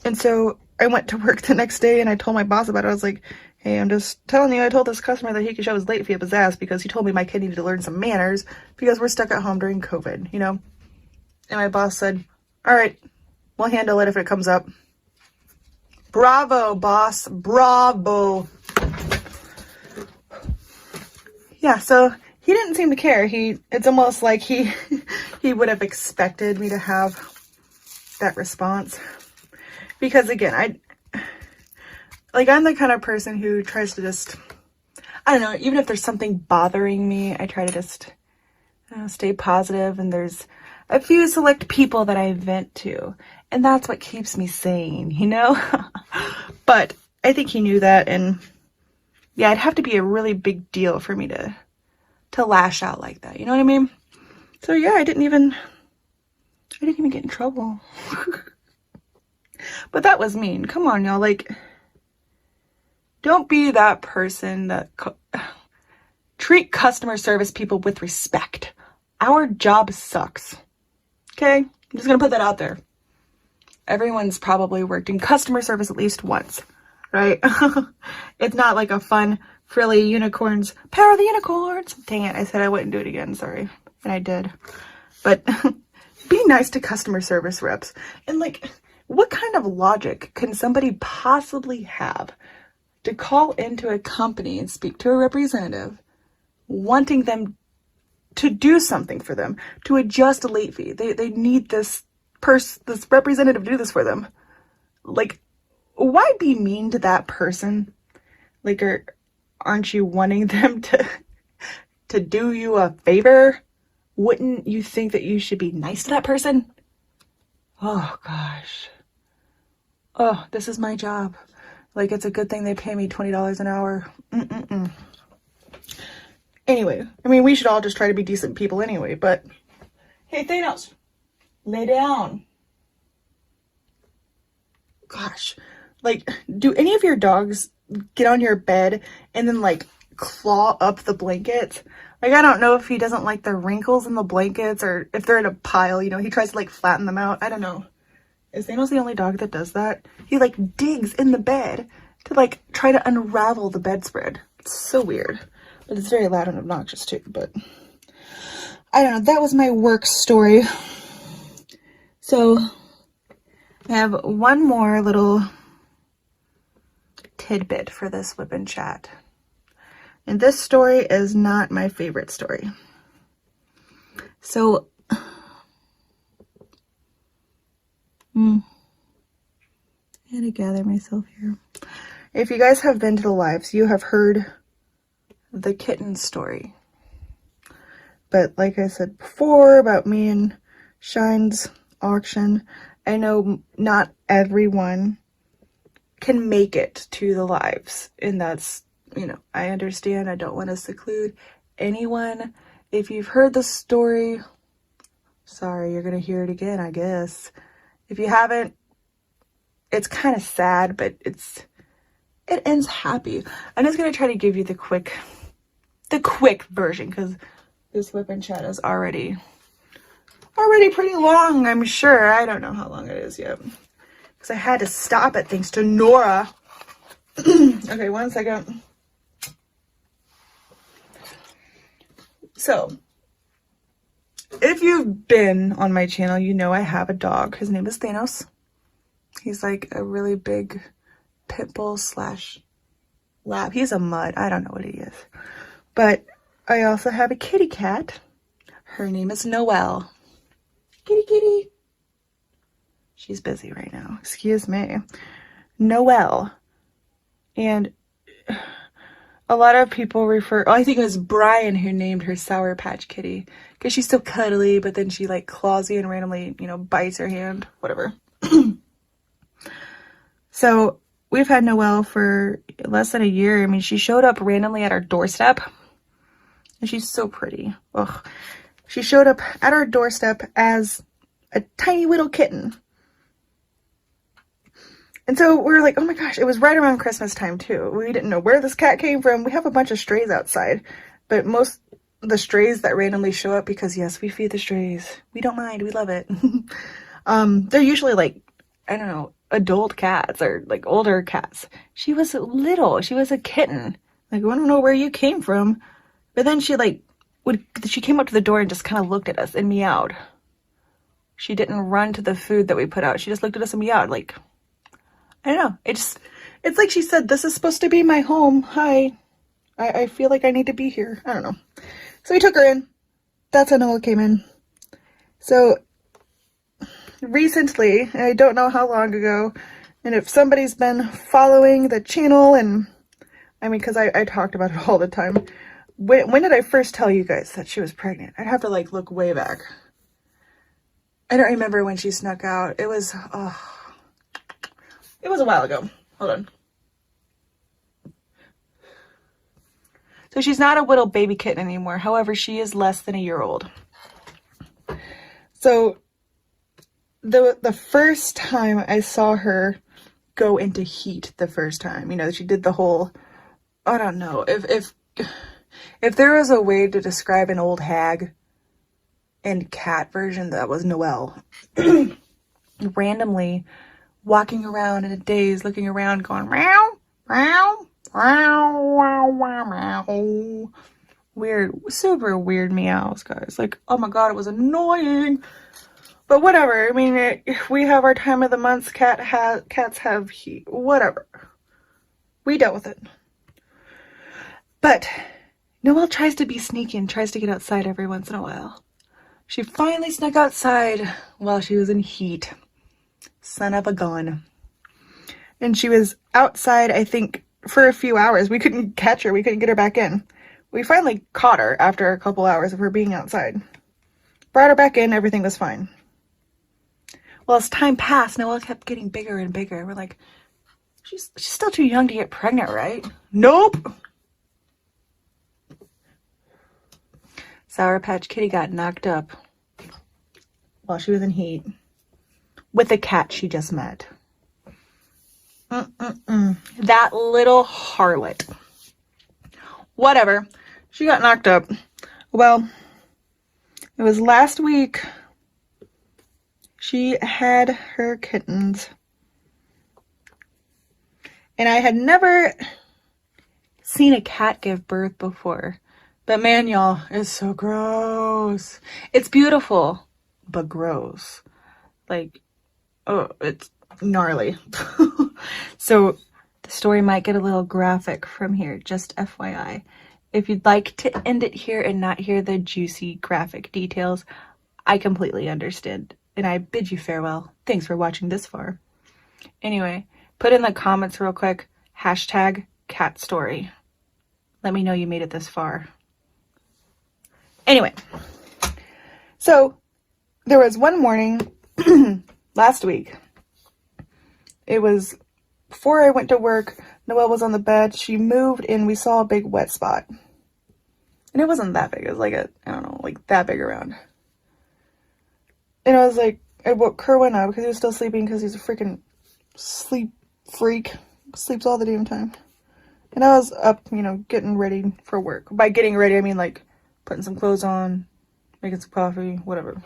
And so I went to work the next day and I told my boss about it. I was like, "Hey, I'm just telling you, I told this customer that he could shove his late fee up his ass because he told me my kid needed to learn some manners because we're stuck at home during COVID, you know?" And my boss said, "All right, we'll handle it if it comes up." Bravo, boss. Bravo. Yeah, so he didn't seem to care. It's almost like he would have expected me to have that response. Because again, I'm the kind of person who tries to just, I don't know, even if there's something bothering me, I try to just stay positive, and there's a few select people that I vent to, and that's what keeps me sane, you know? But I think he knew that, and yeah, it'd have to be a really big deal for me to lash out like that, you know what I mean? So yeah, I didn't even get in trouble. But that was mean. Come on, y'all, like, don't be that person that treat customer service people with respect. Our job sucks. Okay? I'm just gonna put that out there. Everyone's probably worked in customer service at least once, right? It's not like a fun, frilly unicorns, power of the unicorns. Dang it, I said I wouldn't do it again, sorry. And I did. But be nice to customer service reps. And like, what kind of logic can somebody possibly have to call into a company and speak to a representative wanting them to do something for them, to adjust a late fee? They need this representative to do this for them. Like, why be mean to that person? Like, aren't you wanting them to do you a favor? Wouldn't you think that you should be nice to that person? Oh gosh. Oh, this is my job. Like, it's a good thing they pay me $20 an hour. Anyway, I mean, we should all just try to be decent people anyway, but hey, Thanos, lay down. Gosh, like, do any of your dogs get on your bed and then like claw up the blankets? Like, I don't know if he doesn't like the wrinkles in the blankets or if they're in a pile, you know, he tries to like flatten them out. I don't know. Is Thanos the only dog that does that? He like digs in the bed to like try to unravel the bedspread. It's so weird. But it's very loud and obnoxious too, but I don't know. That was my work story. So I have one more little tidbit for this WIP and chat. And this story is not my favorite story. So I had to gather myself here. If you guys have been to the lives, you have heard the kitten story. But like I said before about me and Shine's auction, I know not everyone can make it to the lives, and that's you know, I understand. I don't want to seclude anyone. If you've heard the story, sorry, you're going to hear it again, I guess. If you haven't, it's kind of sad, but it ends happy. I'm just going to try to give you the quick version, because this WIP and chat is already pretty long, I'm sure. I don't know how long it is yet, because I had to stop it thanks to Nora. Okay, one second. So, if you've been on my channel, you know I have a dog. His name is Thanos. He's like a really big pit bull slash lab. He's a mutt. I don't know what he is. But I also have a kitty cat. Her name is Noelle. Kitty, kitty. She's busy right now. Excuse me. Noelle. And a lot of people I think it was Brian who named her Sour Patch Kitty, because she's so cuddly, but then she like claws you and randomly, you know, bites her hand, whatever. So we've had Noelle for less than a year. I mean, she showed up randomly at our doorstep, and she's so pretty. Ugh. She showed up at our doorstep as a tiny little kitten. And so we were like, oh my gosh, it was right around Christmas time too. We didn't know where this cat came from. We have a bunch of strays outside, but most of the strays that randomly show up, because yes, we feed the strays. We don't mind. We love it. They're usually like, I don't know, adult cats or like older cats. She was little. She was a kitten. Like, I don't know where you came from. But then she came up to the door and just kind of looked at us and meowed. She didn't run to the food that we put out. She just looked at us and meowed. Like, I don't know. It's like she said, this is supposed to be my home. Hi. I feel like I need to be here. I don't know. So we took her in. That's how Noelle came in. So recently, I don't know how long ago, and if somebody's been following the channel, and I mean, because I talked about it all the time. When did I first tell you guys that she was pregnant? I'd have to like look way back. I don't remember when she snuck out. It was a while ago. Hold on. So she's not a little baby kitten anymore. However, she is less than a year old. So the first time I saw her go into heat, the first time, you know, she did the whole, I don't know, if there was a way to describe an old hag and cat version, that was Noelle. Randomly walking around in a daze, looking around, going meow, meow, meow, meow, meow, meow. Weird, super weird meows, guys. Like, oh my god, it was annoying. But whatever. I mean, we have our time of the month. Cats have heat. Whatever. We dealt with it. But Noelle tries to be sneaky and tries to get outside every once in a while. She finally snuck outside while she was in heat. Son of a gun. And she was outside, I think, for a few hours. We couldn't catch her. We couldn't get her back in. We finally caught her after a couple hours of her being outside. Brought her back in. Everything was fine. Well, as time passed, Noelle kept getting bigger and bigger. We're like, she's still too young to get pregnant, right? Nope. Sour Patch Kitty got knocked up while she was in heat with a cat she just met. That little harlot. Whatever. She got knocked up. Well, it was last week. She had her kittens. And I had never seen a cat give birth before. But man, y'all, it's so gross. It's beautiful, but gross. Like, oh, it's gnarly. So the story might get a little graphic from here, just FYI. If you'd like to end it here and not hear the juicy graphic details, I completely understand. And I bid you farewell. Thanks for watching this far. Anyway, put in the comments real quick, #cat story. Let me know you made it this far. Anyway, so there was one morning last week. It was before I went to work, Noelle was on the bed. She moved and we saw a big wet spot. And it wasn't that big. It was like a, I don't know, like that big around. And I was like, I woke Kerwin up because he was still sleeping because he's a freaking sleep freak. Sleeps all the damn time. And I was up, you know, getting ready for work. By getting ready, I mean like putting some clothes on, making some coffee, whatever. And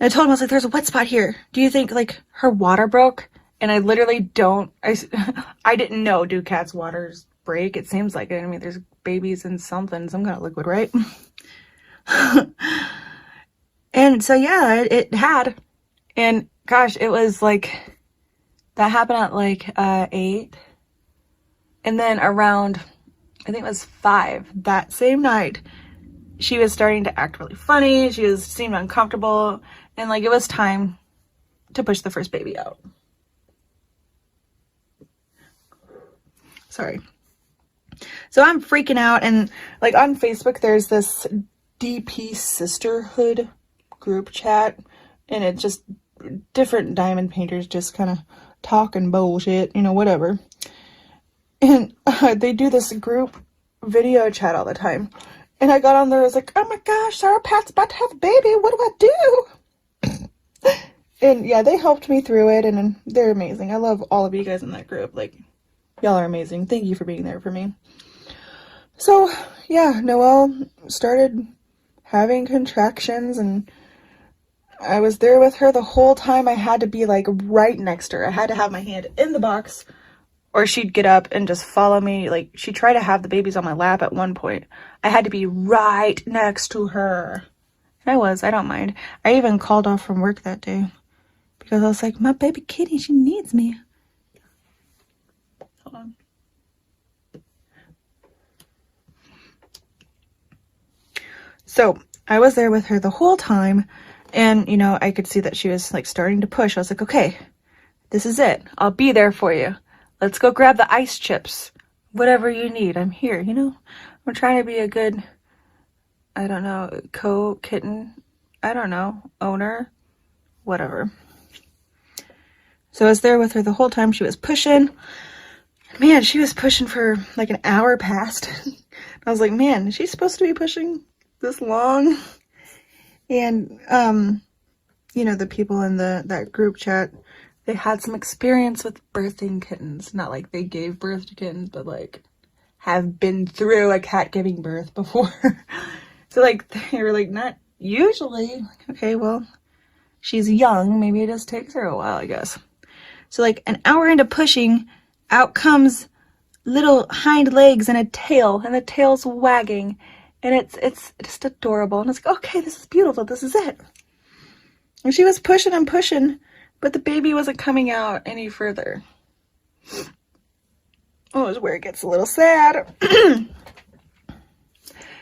I told him, I was like, there's a wet spot here. Do you think like her water broke? And I literally don't, I didn't know, do cats' waters break? It seems like it. I mean, there's babies in some kind of liquid, right? And so, yeah, it had. And gosh, it was like, that happened at like 8. And then around, I think it was 5, that same night, she was starting to act really funny. She seemed uncomfortable. And like, it was time to push the first baby out. Sorry. So I'm freaking out. And like on Facebook, there's this DP sisterhood group chat. And it's just different diamond painters just kind of talking bullshit, you know, whatever. And they do this group video chat all the time. And I got on there, I was like, oh my gosh, Sarah Pat's about to have a baby. What do I do? And yeah, they helped me through it, and they're amazing. I love all of you guys in that group. Like, y'all are amazing. Thank you for being there for me. So, yeah, Noelle started having contractions, and I was there with her the whole time. I had to be, like, right next to her. I had to have my hand in the box, or she'd get up and just follow me. Like, she tried to have the babies on my lap at one point. I had to be right next to her. And I don't mind. I even called off from work that day because I was like, my baby kitty, she needs me. Hold on. So I was there with her the whole time, and, you know, I could see that she was, like, starting to push. I was like, okay, this is it. I'll be there for you. Let's go grab the ice chips. Whatever you need, I'm here, you know? I'm trying to be a good, I don't know, kitten, I don't know, owner, whatever. So I was there with her the whole time. She was pushing. Man, she was pushing for like an hour past. I was like, man, is she supposed to be pushing this long? And, you know, the people in that group chat, they had some experience with birthing kittens. Not like they gave birth to kittens, but like have been through a cat giving birth before. So like, they were like, not usually. Like, okay, well, she's young. Maybe it just takes her a while, I guess. So like an hour into pushing, out comes little hind legs and a tail, and the tail's wagging, and it's just adorable. And it's like, okay, this is beautiful. This is it. And she was pushing and pushing, but the baby wasn't coming out any further. Oh, this is where it gets a little sad.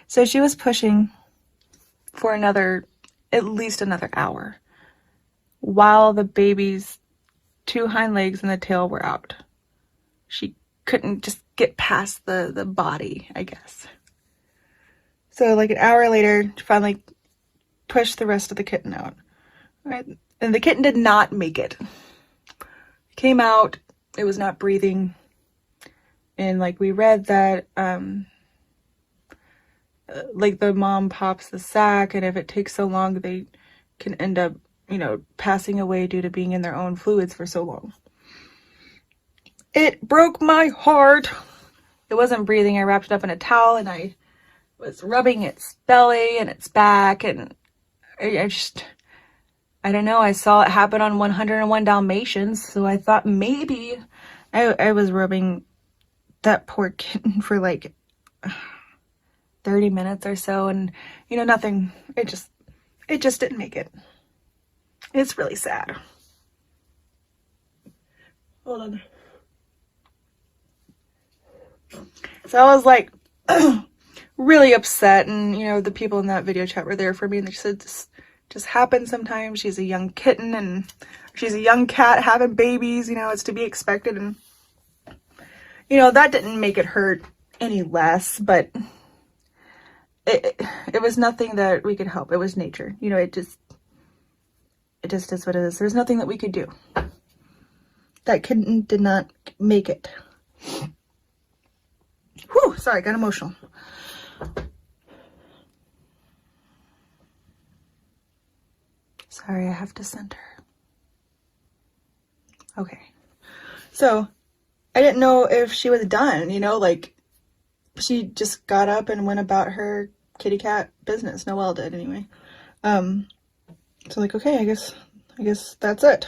So she was pushing for at least another hour, while the baby's 2 hind legs and the tail were out. She couldn't just get past the body, I guess. So like an hour later, she finally pushed the rest of the kitten out. Right? And the kitten did not make it. It came out, it was not breathing. And like we read that like the mom pops the sac, and if it takes so long, they can end up, you know, passing away due to being in their own fluids for so long. It broke my heart. It wasn't breathing. I wrapped it up in a towel, and I was rubbing its belly and its back, and I don't know. I saw it happen on 101 Dalmatians, so I thought maybe I was rubbing that poor kitten for like 30 minutes or so, and, you know, nothing. It just didn't make it. It's really sad. Hold on. So I was like really upset, and, you know, the people in that video chat were there for me, and they said this just happens sometimes. She's a young kitten, and she's a young cat having babies, you know, it's to be expected. And, you know, that didn't make it hurt any less, but it was nothing that we could help. It was nature, you know. It just is what it is. There's nothing that we could do. that kitten did not make it. Whew, sorry, got emotional. Sorry, I have to center. Okay. So, I didn't know if she was done, you know, like, she just got up and went about her kitty cat business. Noelle did, anyway. So, like, okay, I guess that's it.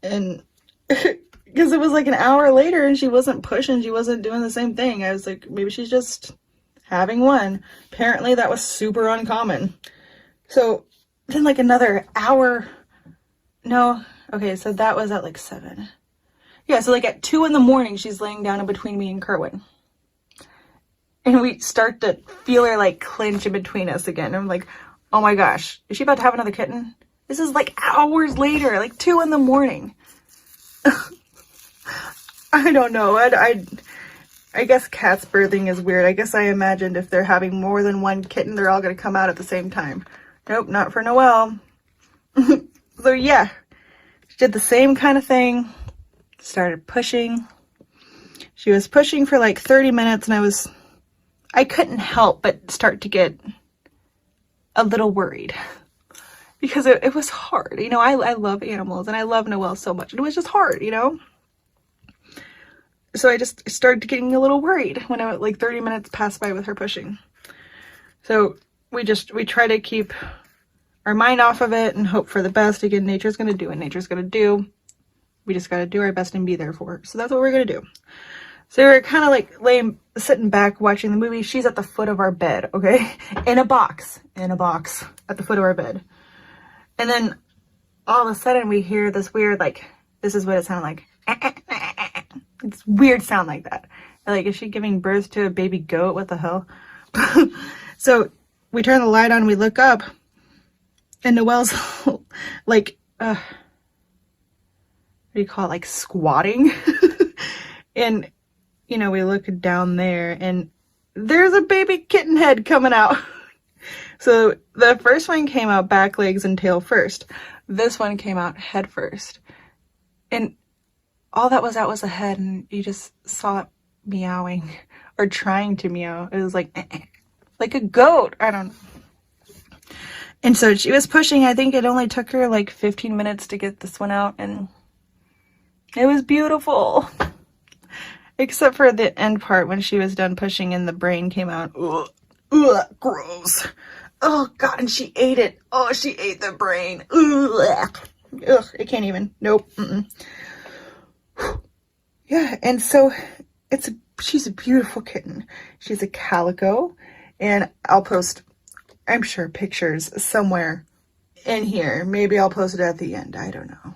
And, because it was like an hour later and she wasn't pushing, she wasn't doing the same thing. I was like, maybe she's just having one. Apparently, that was super uncommon. So, then like another hour, no, okay, so that was at like 7. Yeah, so like at 2 in the morning, she's laying down in between me and Kerwin. And we start to feel her like clinch in between us again. And I'm like, oh my gosh, is she about to have another kitten? This is like hours later, like 2 in the morning. I don't know. I guess cats birthing is weird. I guess I imagined if they're having more than one kitten, they're all going to come out at the same time. Nope, not for Noelle. So yeah, she did the same kind of thing. Started pushing. She was pushing for like 30 minutes and I couldn't help but start to get a little worried. Because it was hard. You know, I love animals and I love Noelle so much. And it was just hard, you know? So I just started getting a little worried when like 30 minutes passed by with her pushing. So we try to keep our mind off of it and hope for the best. Again, nature's going to do what nature's going to do. We just got to do our best and be there for her. So that's what we're going to do. So we're kind of like sitting back watching the movie. She's at the foot of our bed, okay? In a box at the foot of our bed. And then all of a sudden we hear this weird, like, this is what it sounded like. It's weird sound like that. Like, is she giving birth to a baby goat? What the hell? So we turn the light on, we look up, and Noelle's like, what do you call it? Like squatting. And, you know, we look down there and there's a baby kitten head coming out. So the first one came out back legs and tail first. This one came out head first. And all that was out was a head, and you just saw it meowing or trying to meow. It was like a goat. I don't know. And so she was pushing. I think it only took her like 15 minutes to get this one out, and it was beautiful. Except for the end part when she was done pushing and the brain came out. Ugh, ugh, gross. Oh God, and she ate it. Oh, she ate the brain. Ugh, ugh, I can't even. Nope. Yeah, and so she's a beautiful kitten. She's a calico, and I'll post, I'm sure, pictures somewhere in here. Maybe I'll post it at the end. I don't know.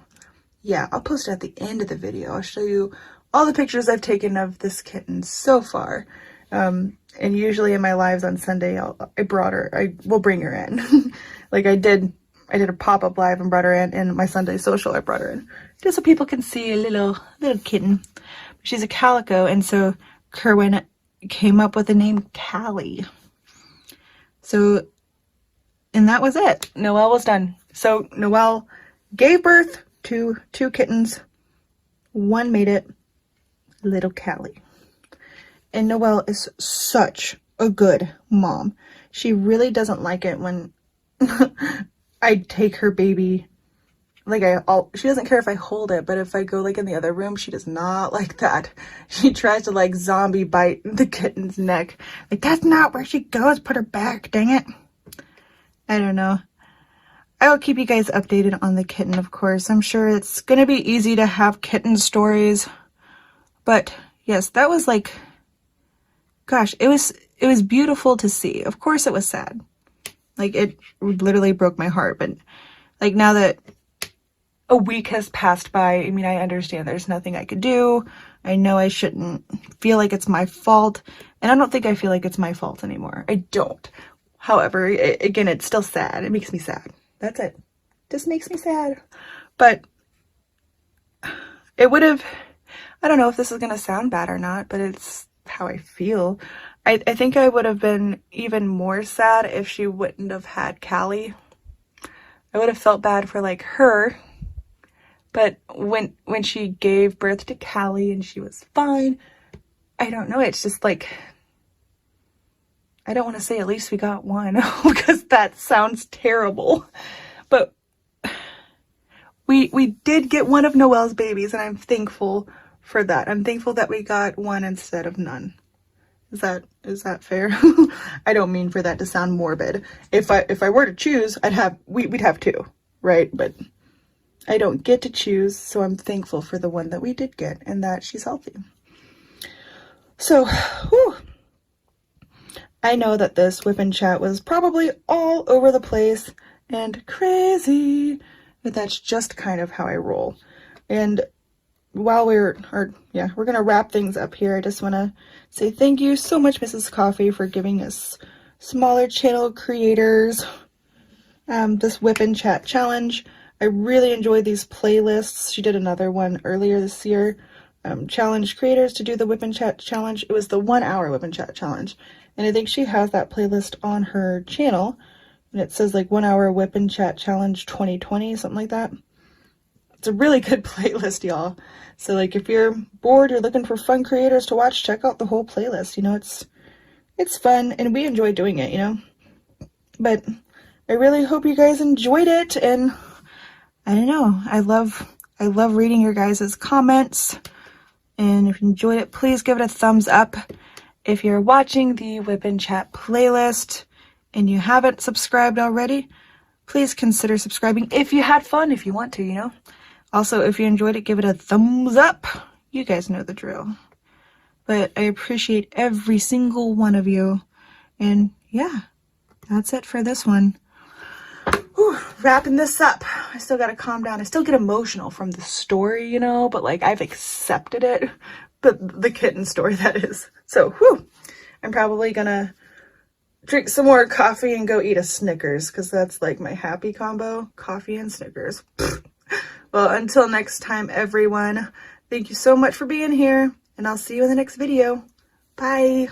Yeah, I'll post it at the end of the video. I'll show you all the pictures I've taken of this kitten so far. And usually in my lives on Sunday, I will bring her in. Like I did a pop-up live and brought her in, and my Sunday social I brought her in. Just so people can see a little kitten. She's a calico, and so Kerwin came up with the name Callie. So, and that was it. Noelle was done. So Noelle gave birth to 2 kittens. One made it, little Callie. And Noelle is such a good mom. She really doesn't like it when I take her baby. Like she doesn't care if I hold it, but if I go like in the other room, she does not like that. She tries to like zombie bite the kitten's neck. Like, that's not where she goes. Put her back, dang it. I don't know. I will keep you guys updated on the kitten, of course. I'm sure it's going to be easy to have kitten stories. But yes, that was like, gosh, it was beautiful to see. Of course it was sad. Like, it literally broke my heart. But like, now that a week has passed by, I mean, I understand there's nothing I could do. I know I shouldn't feel like it's my fault. And I don't think I feel like it's my fault anymore. I don't. However, again, it's still sad. It makes me sad. That's it. Just makes me sad. But it would have, I don't know if this is going to sound bad or not, but it's how I feel. I think I would have been even more sad if she wouldn't have had Callie. I would have felt bad for like her But when she gave birth to Callie and she was fine, I don't know, it's just like, I don't want to say at least we got one because that sounds terrible. But we did get one of Noelle's babies, and I'm thankful for that. I'm thankful that we got one instead of none. Is that fair? I don't mean for that to sound morbid. If I were to choose, we'd have two, right? But I don't get to choose, so I'm thankful for the one that we did get and that she's healthy. So, whew. I know that this WIP and chat was probably all over the place and crazy, but that's just kind of how I roll. And while we're gonna wrap things up here, I just want to say thank you so much, Mrs. Coffee, for giving us smaller channel creators this WIP and chat challenge. I really enjoyed these playlists. She did another one earlier this year, challenge creators to do the WIP and chat challenge. It was the 1 hour WIP and chat challenge, and I think she has that playlist on her channel, and it says like 1 hour WIP and chat challenge 2020, something like that. It's a really good playlist, y'all. So like if you're bored, you're looking for fun creators to watch, check out the whole playlist. You know, it's fun and we enjoy doing it, you know. But I really hope you guys enjoyed it, and I don't know, I love reading your guys' comments. And if you enjoyed it, please give it a thumbs up. If you're watching the WIP and Chat playlist and you haven't subscribed already, please consider subscribing if you had fun, if you want to, you know. Also, if you enjoyed it, give it a thumbs up. You guys know the drill. But I appreciate every single one of you. And yeah, that's it for this one. Whew, wrapping this up. I still gotta calm down. I still get emotional from the story, you know, but like I've accepted it. But the kitten story, that is. So, whew, I'm probably gonna drink some more coffee and go eat a Snickers, because that's like my happy combo, coffee and Snickers. Well, until next time, everyone, thank you so much for being here, and I'll see you in the next video. Bye.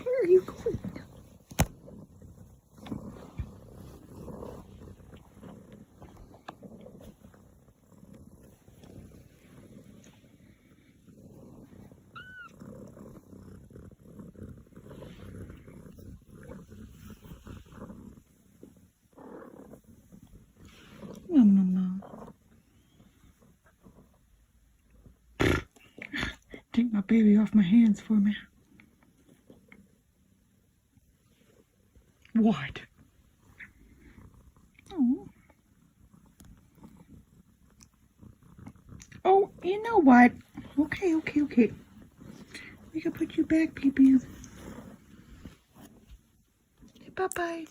Where are you going? No, no, no. Take my baby off my hands for me. What? Oh. Oh, you know what? Okay. We can put you back, baby. Bye-bye.